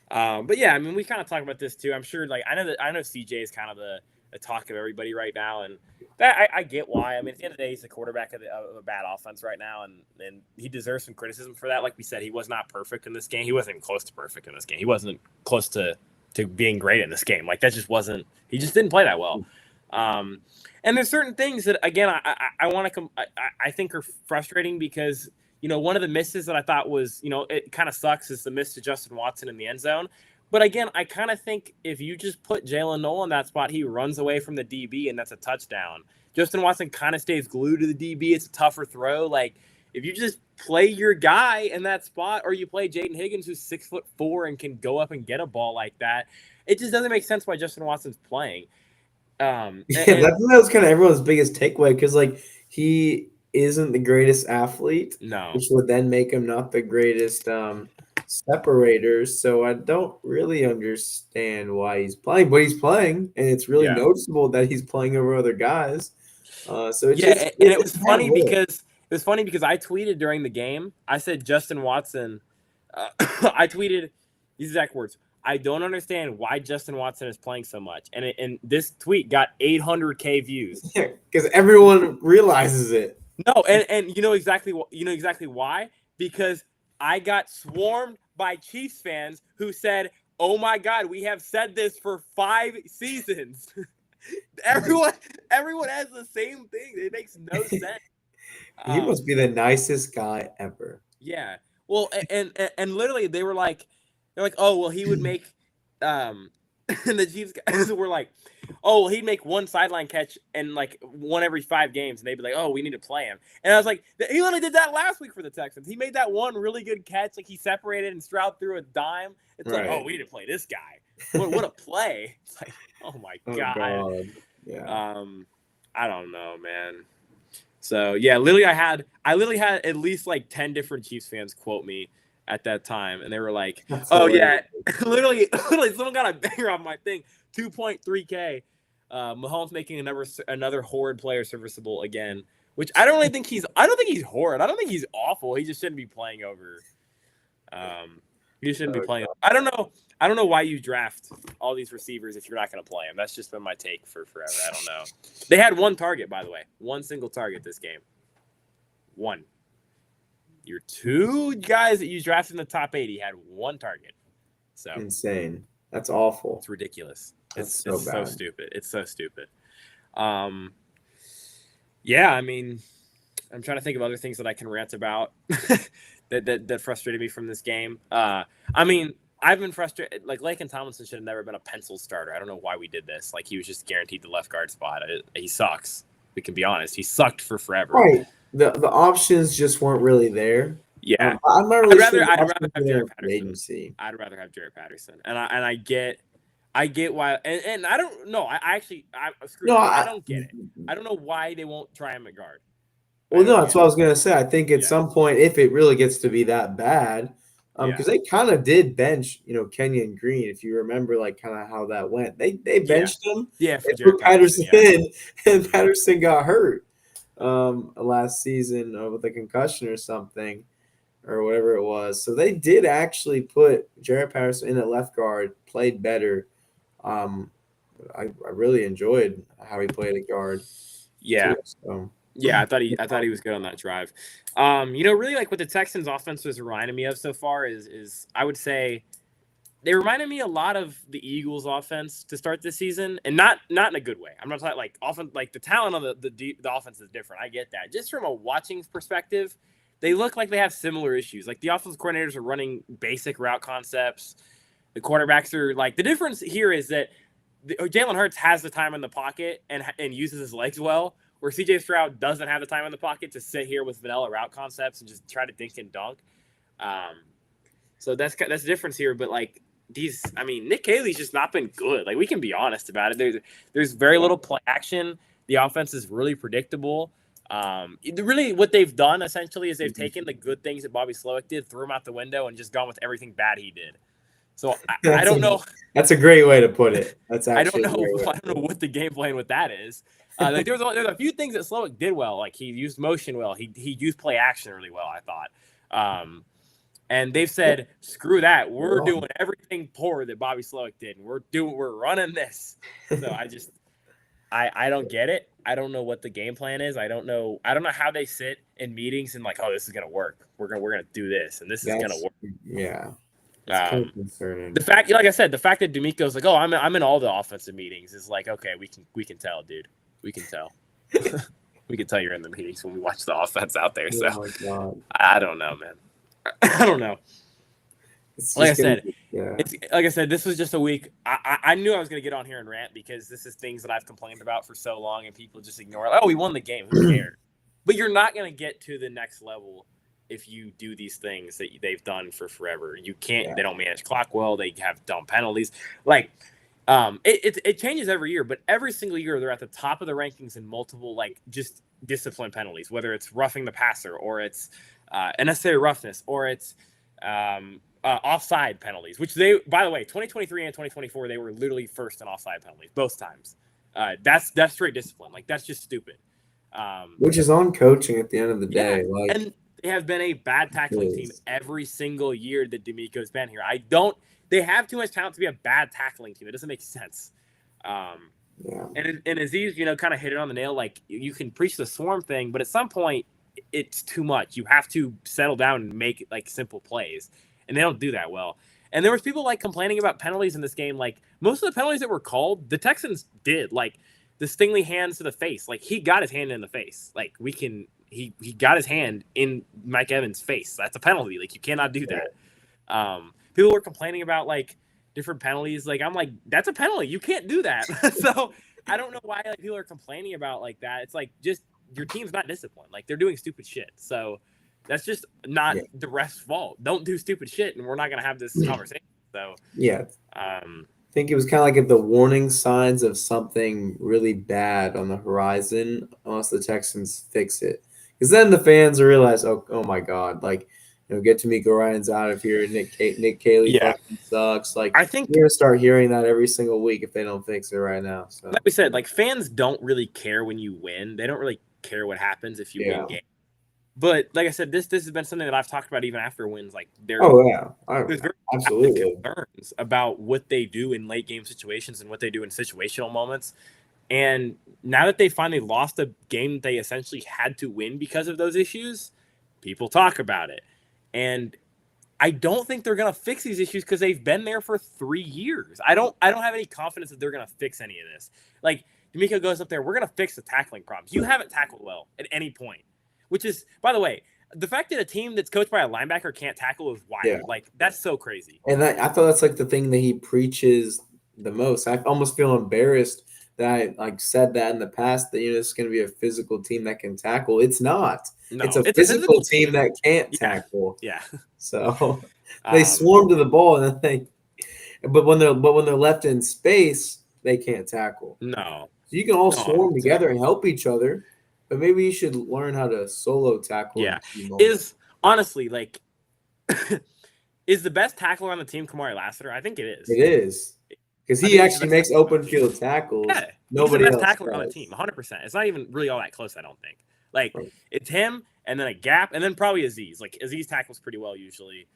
But yeah, I mean, we kind of talk about this too. I'm sure, like, I know CJ is kind of the talk of everybody right now, and that I get why. I mean, at the end of the day, he's the quarterback of a bad offense right now, and he deserves some criticism for that. Like we said, he was not perfect in this game. He wasn't even close to perfect in this game. He wasn't close to being great in this game. Like, that just wasn't. He just didn't play that well. And there's certain things that, again, I want to I think are frustrating because, one of the misses that I thought was, it kind of sucks is the miss to Justin Watson in the end zone. But again, I kind of think if you just put Jalen Noel in that spot, he runs away from the DB and that's a touchdown. Justin Watson kind of stays glued to the DB. It's a tougher throw. Like, if you just play your guy in that spot, or you play Jaden Higgins, who's 6'4" and can go up and get a ball like that, it just doesn't make sense why Justin Watson's playing. that was kind of everyone's biggest takeaway because he isn't the greatest athlete, No. which would then make him not the greatest separators. So I don't really understand why he's playing, but he's playing, and it's really noticeable that he's playing over other guys. So it's it was funny because I tweeted during the game. I said Justin Watson. I tweeted these exact words. I don't understand why Justin Watson is playing so much, and this tweet got 800K views. Because everyone realizes it. No, and you know exactly why? Because I got swarmed by Chiefs fans who said, "Oh my God, we have said this for 5 seasons." Everyone has the same thing. It makes no sense. He must be the nicest guy ever. Yeah. Well, and literally they're like, oh well, he would make, and the Chiefs guys were like, oh well, he'd make one sideline catch and like one every 5 games, and they'd be like, oh, we need to play him. And I was like, he only did that last week for the Texans. He made that one really good catch, like he separated and Stroud threw a dime. It's like, oh, we need to play this guy. What a play! It's like, oh my God. Yeah. I don't know, man. So yeah, literally I literally had at least like 10 different Chiefs fans quote me at that time, and they were like, That's "Oh hilarious. yeah, literally, someone got a banger on my thing, 2.3K. Mahomes making another horrid player serviceable again, which I don't really think he's. I don't think he's horrid. I don't think he's awful. He just shouldn't be playing over. He shouldn't be playing. I don't know why you draft all these receivers if you're not going to play them. That's just been my take for forever. I don't know. They had one target, by the way. One single target this game. One. Your 2 guys that you drafted in the top 80 had one target. So insane. That's awful. It's ridiculous. It's so bad. Stupid. It's so stupid. Yeah, I mean, I'm trying to think of other things that I can rant about that frustrated me from this game. I mean, I've been frustrated. Like, Laken Tomlinson should have never been a pencil starter. I don't know why we did this. Like, he was just guaranteed the left guard spot. He sucks. We can be honest. He sucked for forever. Right. The options just weren't really there. Yeah. I'm not really I'd rather have Jared Patterson. Agency. I'd rather have Jared Patterson. And I get why. And I don't know. I don't get it. I don't know why they won't try him at guard. Well, no, that's what I was gonna say. I think at some point, if it really gets to be that bad, because they kind of did bench, Kenyon Green, if you remember, like kind of how that went. They benched him. Yeah, for Jared Patterson in, and Patterson got hurt last season with a concussion or something, or whatever it was. So they did actually put Jared Patterson in at left guard, played better. I really enjoyed how he played at guard. Yeah. Too, so. Yeah, I thought he was good on that drive. Really like what the Texans offense was reminding me of so far is I would say they reminded me a lot of the Eagles offense to start this season, and not in a good way. I'm not talking like often like the talent on the offense is different. I get that. Just from a watching perspective, they look like they have similar issues. Like the offensive coordinators are running basic route concepts. The quarterbacks are like the difference here is that Jalen Hurts has the time in the pocket and uses his legs well, where CJ Stroud doesn't have the time in the pocket to sit here with vanilla route concepts and just try to dink and dunk. So that's the difference here. But like Nick Haley's just not been good. Like we can be honest about it. There's very little play action. The offense is really predictable. Really, what they've done essentially is they've taken the good things that Bobby Slowick did, threw them out the window, and just gone with everything bad he did. So I don't know. That's a great way to put it. That's I don't actually know. I don't know what the game plan with that is. Like there's a few things that Slowick did well. Like he used motion well. He used play action really well, I thought. And they've said, screw that. We're doing everything poor that Bobby Slowick did. And we're running this. So I don't get it. I don't know what the game plan is. I don't know how they sit in meetings and like, oh, this is gonna work. We're gonna do this, and this is gonna work. Yeah. It's kind of concerning. The fact, like I said, the fact that D'Amico's like, oh, I'm in all the offensive meetings is like, okay, we can tell, dude. We can tell. We can tell you're in the meetings when we watch the offense out there. So I don't know, man. I don't know. Like I said, this was just a week. I knew I was going to get on here and rant because this is things that I've complained about for so long, and people just ignore it. Like, oh, we won the game. Who cares? But you're not going to get to the next level if you do these things that they've done for forever. You can't. Yeah. They don't manage clock well. They have dumb penalties. Like, it changes every year, but every single year they're at the top of the rankings in multiple like just discipline penalties, whether it's roughing the passer or it's unnecessary roughness or it's offside penalties, which they, by the way, 2023 and 2024, they were literally first in offside penalties both times. That's straight discipline. Like that's just stupid. Which is on coaching at the end of the day. Yeah. Like, and they have been a bad tackling team every single year that D'Amico's been here. They have too much talent to be a bad tackling team. It doesn't make sense. And Aziz, kind of hit it on the nail. Like you can preach the swarm thing, but at some point it's too much. You have to settle down and make like simple plays. And they don't do that well. And there was people like complaining about penalties in this game. Like most of the penalties that were called, the Texans did. Like the Stingley hands to the face. Like he got his hand in the face. Like he got his hand in Mike Evans' face. That's a penalty. Like you cannot do that. People were complaining about like different penalties. Like I'm like, that's a penalty. You can't do that. So I don't know why like people are complaining about like that. It's like just your team's not disciplined. Like they're doing stupid shit. So that's just not the ref's fault. Don't do stupid shit, and we're not gonna have this conversation. So I think it was kind of like the warning signs of something really bad on the horizon, unless the Texans fix it. Because then the fans realize, oh my God, like get D'Amico Ryan's out of here. Nick Caley fucking sucks. Like I think you're gonna start hearing that every single week if they don't fix it right now. So like we said, like fans don't really care when you win. They don't really care what happens if you win games. But like I said, this has been something that I've talked about even after wins. Like there's absolutely concerns about what they do in late game situations and what they do in situational moments. And now that they finally lost a game they essentially had to win because of those issues, people talk about it. And I don't think they're gonna fix these issues because they've been there for 3 years. I don't have any confidence that they're gonna fix any of this. Like D'Amico goes up there, we're gonna fix the tackling problems. You haven't tackled well at any point. Which is, by the way, the fact that a team that's coached by a linebacker can't tackle is wild. Yeah. Like, that's so crazy. And I thought that's like the thing that he preaches the most. I almost feel embarrassed that I said that in the past that it's going to be a physical team that can tackle. It's not. No, it's a physical team that can't tackle. Yeah. So they swarm to the ball and then but when they're left in space, they can't tackle. No. So you can all swarm together and help each other. But maybe you should learn how to solo tackle. Yeah, is honestly like, is the best tackler on the team Kamari Lassiter? I think it is. It is because he actually makes open field tackles. Yeah, nobody else. He's the best tackler on the team, 100%. It's not even really all that close. I don't think. Like it's him, and then a gap, and then probably Aziz. Like Aziz tackles pretty well usually.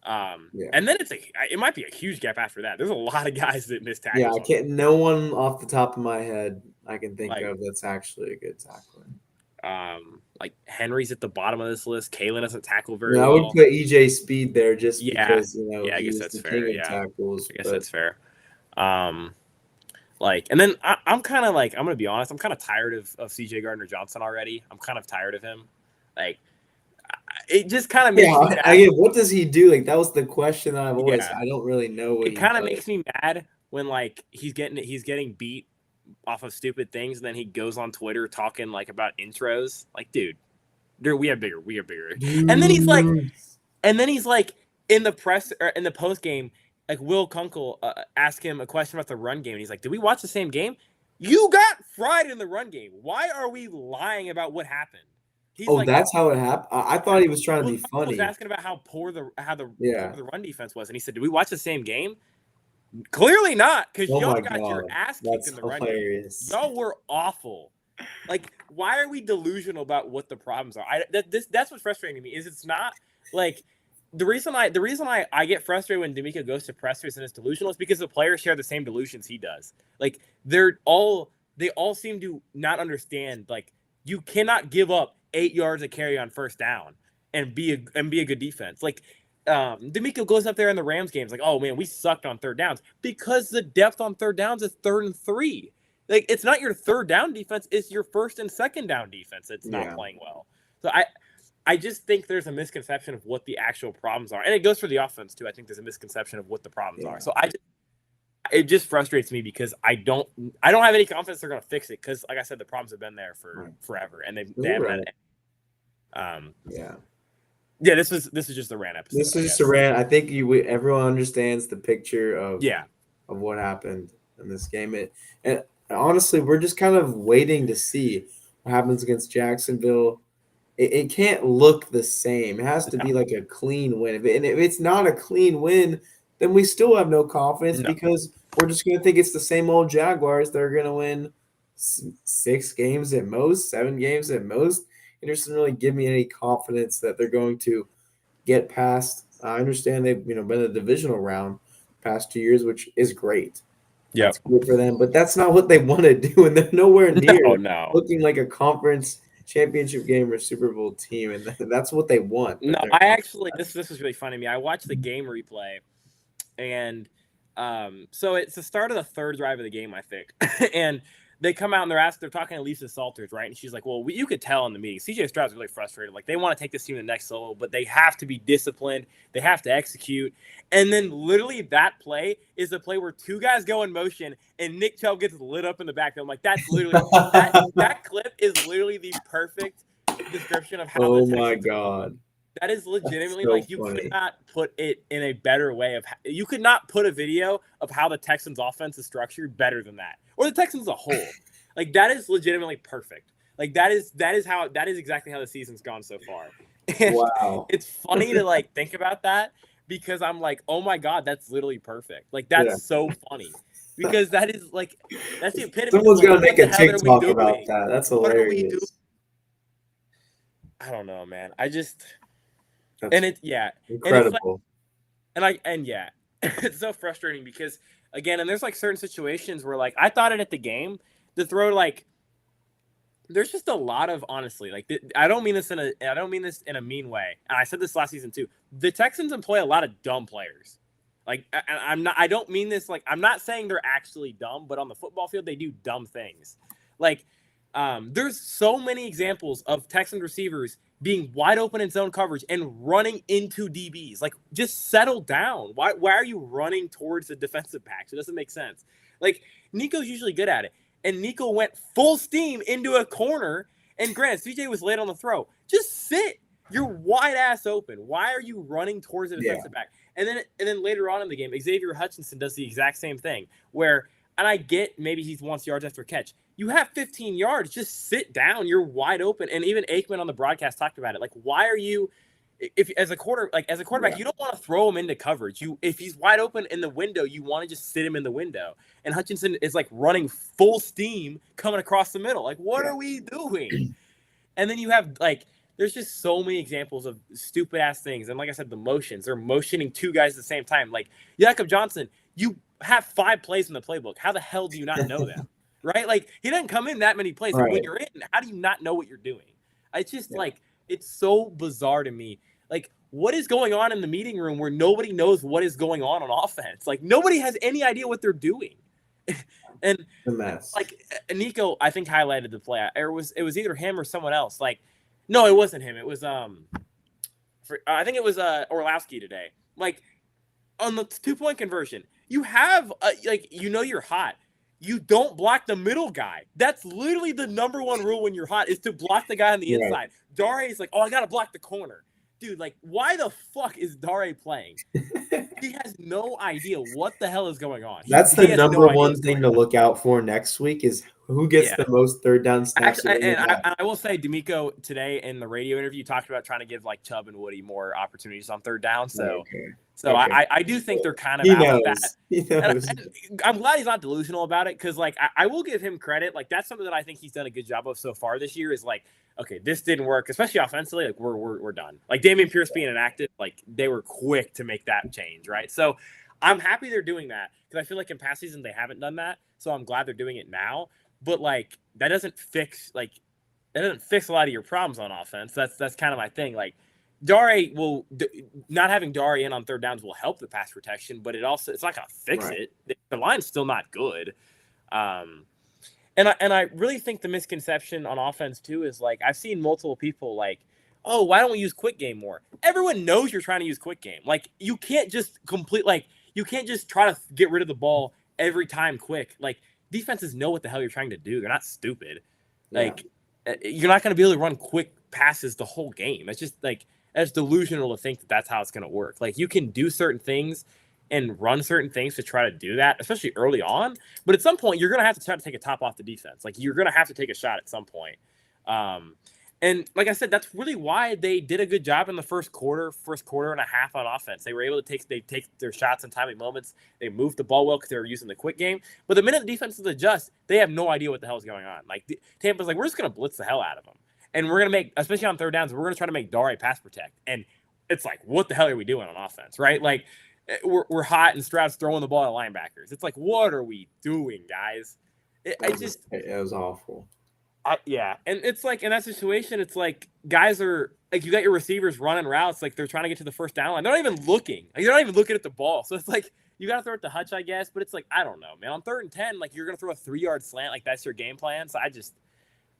And then it might be a huge gap after that. There's a lot of guys that miss tackles. Yeah, I can't. No one off the top of my head I can think of that's actually a good tackler. Like Henry's at the bottom of this list. Kalen doesn't tackle very well. I would put EJ Speed there just because I guess that's fair. Tackles, I guess that's fair. Like, and then I'm kind of like, I'm gonna be honest, I'm kind of tired of CJ Gardner-Johnson already. I'm kind of tired of him. Like, it just kind of makes me mad. What does he do? Like, that was the question that I've always. I don't really know what. It kind of makes me mad when like he's getting beat off of stupid things, and then he goes on Twitter talking like about intros. Like, dude, we have bigger. And then he's like, in the press or in the post game, like Will Kunkel asked him a question about the run game, and he's like, "Did we watch the same game?" You got fried in the run game. Why are we lying about what happened? He's Oh, that's how it happened. I thought he was trying to be I was funny. asking about how poor the Yeah. run defense was, and he said, "Did we watch the same game?" Clearly not, because Oh y'all my got your God. ass kicked That's in the run hilarious. game. Y'all were awful. Like, why are we delusional about what the problems are? That's what's frustrating to me. Is it's not like the reason I get frustrated when D'Amico goes to pressers and is delusional is because the players share the same delusions he does. Like they all seem to not understand. Like you cannot give up 8 yards of carry on first down and be a good defense. Like D'Amico goes up there in the Rams games like, oh man, we sucked on third downs because the depth on third downs is 3rd and 3. Like it's not your third down defense; it's your first and second down defense that's not playing well. So I just think there's a misconception of what the actual problems are, and it goes for the offense too. I think there's a misconception of what the problems are. So it just frustrates me because I don't have any confidence they're going to fix it because, like I said, the problems have been there for forever, and they haven't. Yeah. This is just a rant episode. This is just a rant. I think everyone understands the picture of what happened in this game. And honestly, we're just kind of waiting to see what happens against Jacksonville. It can't look the same. It has to be like a clean win. And if it's not a clean win, then we still have no confidence because we're just going to think it's the same old Jaguars. They're going to win 6 games at most, 7 games at most. It doesn't really give me any confidence that they're going to get past. I understand they've been in the divisional round past 2 years, which is great. Yeah, it's good for them, but that's not what they want to do, and they're nowhere near looking like a conference championship game or Super Bowl team, and that's what they want. No, I actually this was really funny to me. I watched the game replay, and so it's the start of the 3rd drive of the game, I think, and they come out and they're talking to Lisa Salters, right? And she's like, well, you could tell in the meeting, CJ Stroud's really frustrated. Like, they want to take this team to the next level, but they have to be disciplined. They have to execute. And then literally that play is the play where 2 guys go in motion and Nick Chubb gets lit up in the backfield. I'm like, that's literally that clip is literally the perfect description of how oh my God. That is legitimately so like you funny. Could not put it in a better way you could not put a video of how the Texans offense is structured better than that, or the Texans as a whole. Like that is legitimately perfect. Like that is exactly how the season's gone so far. And wow. It's funny to like think about that because I'm like, oh my God, that's literally perfect. Like that's so funny. Because that's the epitome. Someone's gonna make a TikTok about that. That's hilarious. What are we doing? I don't know, man. That's incredible. It's so frustrating because again, and there's like certain situations where like I thought it at the game to throw like there's just a lot of honestly like I don't mean this in a mean way, and I said this last season too. The Texans employ a lot of dumb players. Like I don't mean this like I'm not saying they're actually dumb, but on the football field they do dumb things. Like there's so many examples of Texans receivers being wide open in zone coverage and running into DBs. Like, just settle down. Why are you running towards the defensive backs? It doesn't make sense. Like, Nico's usually good at it. And Nico went full steam into a corner. And granted, CJ was late on the throw. Just sit. You're wide ass open. Why are you running towards the defensive back? And then later on in the game, Xavier Hutchinson does the exact same thing where, and I get maybe he wants yards after catch. You have 15 yards. Just sit down. You're wide open. And even Aikman on the broadcast talked about it. Like, why are you, as a quarterback, you don't want to throw him into coverage. If he's wide open in the window, you want to just sit him in the window. And Hutchinson is like running full steam coming across the middle. Like, what are we doing? And then you have like, there's just so many examples of stupid ass things. And like I said, the motions, they're motioning 2 guys at the same time. Like Jakob Johnson, you have 5 plays in the playbook. How the hell do you not know that? Right? Like he doesn't come in that many plays. Right. Like, when you're in, how do you not know what you're doing? It's just like, it's so bizarre to me. Like, what is going on in the meeting room where nobody knows what is going on offense? Like, nobody has any idea what they're doing. And like Nico, I think highlighted the play. It was either him or someone else. Like, no, it wasn't him. It was I think it was Orlowski today. Like on the 2-point conversion, you have you're hot. You don't block the middle guy. That's literally the number 1 rule when you're hot is to block the guy on the inside. Dare is like, oh, I got to block the corner. dude, like, why the fuck is Dare playing? He has no idea what the hell is going on. That's He the has number no idea one what's thing going to on. look out for next week is who gets Yeah. the most third down snaps. Actually, and I will say, D'Amico today in the radio interview talked about trying to give like Chubb and Woody more opportunities on third down. So, Okay. I do think they're kind of He out with that. knows. He knows. And I'm glad he's not delusional about it because, like, I will give him credit. Like, that's something that I think he's done a good job of so far this year. Is like, okay, this didn't work, especially offensively. Like, we're done. Like Dameon Pierce being inactive, like they were quick to make that change, right? So, I'm happy they're doing that because I feel like in past seasons they haven't done that. So I'm glad they're doing it now. But like, that doesn't fix a lot of your problems on offense. That's kind of my thing. Like, not having Dare in on third downs will help the pass protection, but it's not gonna fix it. The line's still not good. And I really think the misconception on offense too is like I've seen multiple people like, oh, why don't we use quick game more? Everyone knows you're trying to use quick game. Like you can't just you can't just try to get rid of the ball every time quick. Like defenses know what the hell you're trying to do. They're not stupid. Like you're not going to be able to run quick passes the whole game. It's just like that's delusional to think that that's how it's going to work. Like you can do certain things and run certain things to try to do that, especially early on. But at some point, you're going to have to try to take a top off the defense. Like you're going to have to take a shot at some point. And like I said, that's really why they did a good job in the first quarter and a half on offense. They were able to take their shots in timely moments. They moved the ball well because they were using the quick game. But the minute the defenses adjust, they have no idea what the hell is going on. Like Tampa's like, we're just going to blitz the hell out of them. And we're going to make, especially on third downs, we're going to try to make Dare pass protect. And it's like, what the hell are we doing on offense, right? Like, we're hot and Stroud's throwing the ball at linebackers. It's like, what are we doing, guys? It was awful. Yeah, and it's like in that situation, it's like guys are like you got your receivers running routes like they're trying to get to the first down line. They're not even looking. Like, they're not even looking at the ball. So it's like you got to throw it to Hutch, I guess. But it's like I don't know, man. On 3rd and 10, like you're gonna throw a 3-yard slant, like that's your game plan. So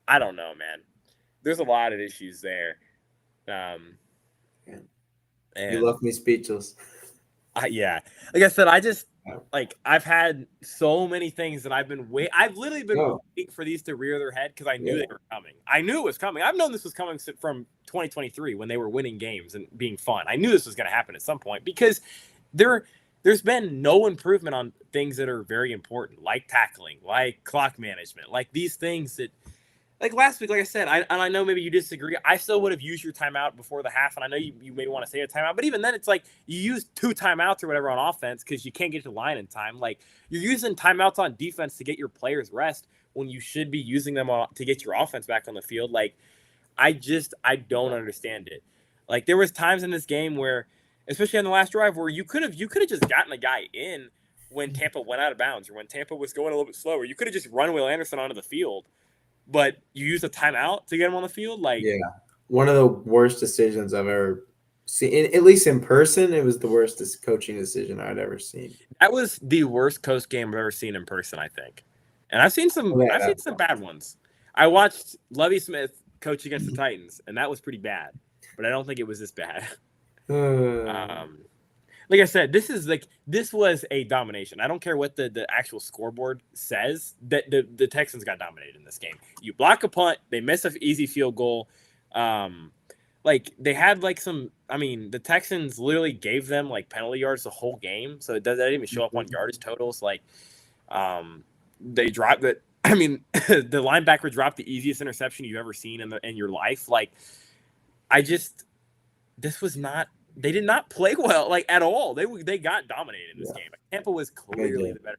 I don't know, man. There's a lot of issues there. And you left me speechless. Yeah, like I said, I've had so many things that I've literally been waiting for these to rear their head because I knew they were coming. I knew it was coming. I've known this was coming from 2023 when they were winning games and being fun. I knew this was going to happen at some point because there's been no improvement on things that are very important, like tackling, like clock management, like these things that. Like last week, like I said, I know maybe you disagree. I still would have used your timeout before the half, and I know you may want to say a timeout, but even then, it's like you use 2 timeouts or whatever on offense because you can't get to the line in time. Like you're using timeouts on defense to get your players rest when you should be using them to get your offense back on the field. Like I don't understand it. Like there was times in this game where, especially on the last drive, where you could have just gotten a guy in when Tampa went out of bounds or when Tampa was going a little bit slower. You could have just run Will Anderson onto the field. But you use a timeout to get him on the field? One of the worst decisions I've ever seen. At least in person, it was the worst coaching decision I'd ever seen. That was the worst coach game I've ever seen in person, I think. And I've seen some bad ones. I watched Lovie Smith coach against the Titans, and that was pretty bad. But I don't think it was this bad. Like I said, this was a domination. I don't care what the actual scoreboard says. That the Texans got dominated in this game. You block a punt, they miss an easy field goal. Like they had like some. I mean, the Texans literally gave them like penalty yards the whole game, so that didn't even show up on yardage totals. Like, they dropped it. I mean, the linebacker dropped the easiest interception you've ever seen in your life. Like, this was not. They did not play well, like at all. They got dominated in this game. Tampa was clearly the better.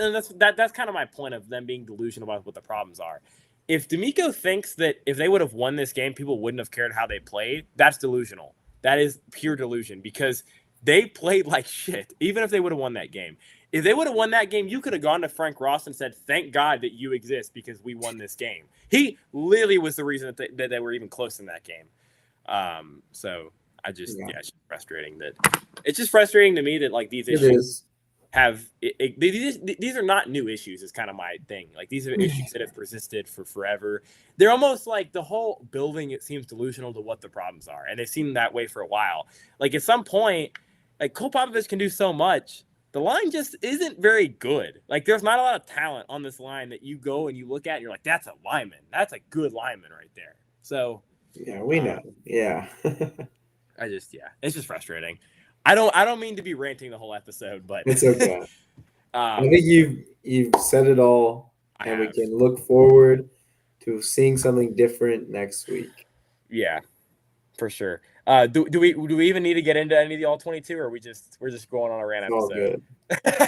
And that's kind of my point of them being delusional about what the problems are. If D'Amico thinks that if they would have won this game, people wouldn't have cared how they played, that's delusional. That is pure delusion because they played like shit, even if they would have won that game. If they would have won that game, you could have gone to Frank Ross and said, thank God that you exist because we won this game. He literally was the reason that they were even close in that game. So it's just frustrating it's just frustrating to me that like these issues these are not new issues is kind of my thing. Like these are issues that have persisted for forever. They're almost like the whole building, it seems delusional to what the problems are. And they've seemed that way for a while. Like at some point, like Cole Popovich can do so much. The line just isn't very good. Like there's not a lot of talent on this line that you go and you look at and you're like, that's a lineman. That's a good lineman right there. So yeah, we know. Yeah. it's just frustrating. I don't mean to be ranting the whole episode, but It's okay. I um, think you've said it all, I and we have. can look forward to seeing something different next week. Yeah, for sure. Do we even need to get into any of the all 22, or we're just going on a rant It's all episode?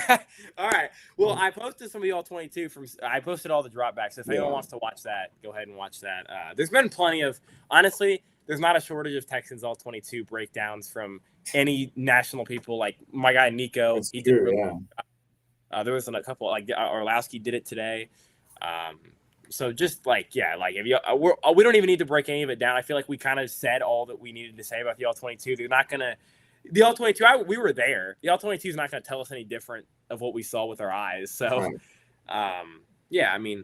good. All right. Well, I posted some of the all 22 I posted all the dropbacks. So if anyone wants to watch that, go ahead and watch that. There's been plenty of, honestly, there's not a shortage of Texans all 22 breakdowns from any national people. Like my guy Nico, That's he true, did really. yeah. There was a couple, like Orlowski did it today. So just like if you we don't even need to break any of it down. I feel like we kind of said all that we needed to say about the all 22. They're not gonna the all 22. We were there. The all 22 is not gonna tell us any different of what we saw with our eyes. So, Right. I mean,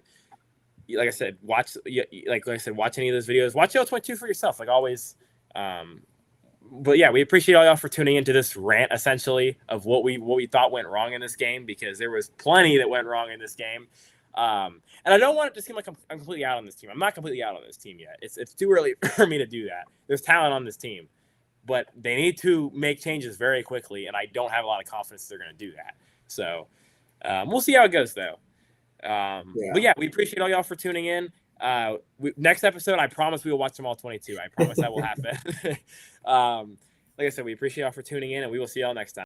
like I said, watch watch any of those videos. Watch the all 22 for yourself, like always. But yeah, we appreciate all y'all for tuning into this rant, essentially, of what we thought went wrong in this game, because there was plenty that went wrong in this game. And I don't want it to seem like I'm completely out on this team. I'm not completely out on this team yet. It's too early for me to do that. There's talent on this team, but they need to make changes very quickly, and I don't have a lot of confidence they're going to do that. So we'll see how it goes, though. But yeah, we appreciate all y'all for tuning in. Next episode, I promise we will watch them all 22. I promise that will happen. Like I said, we appreciate y'all for tuning in, and we will see y'all next time.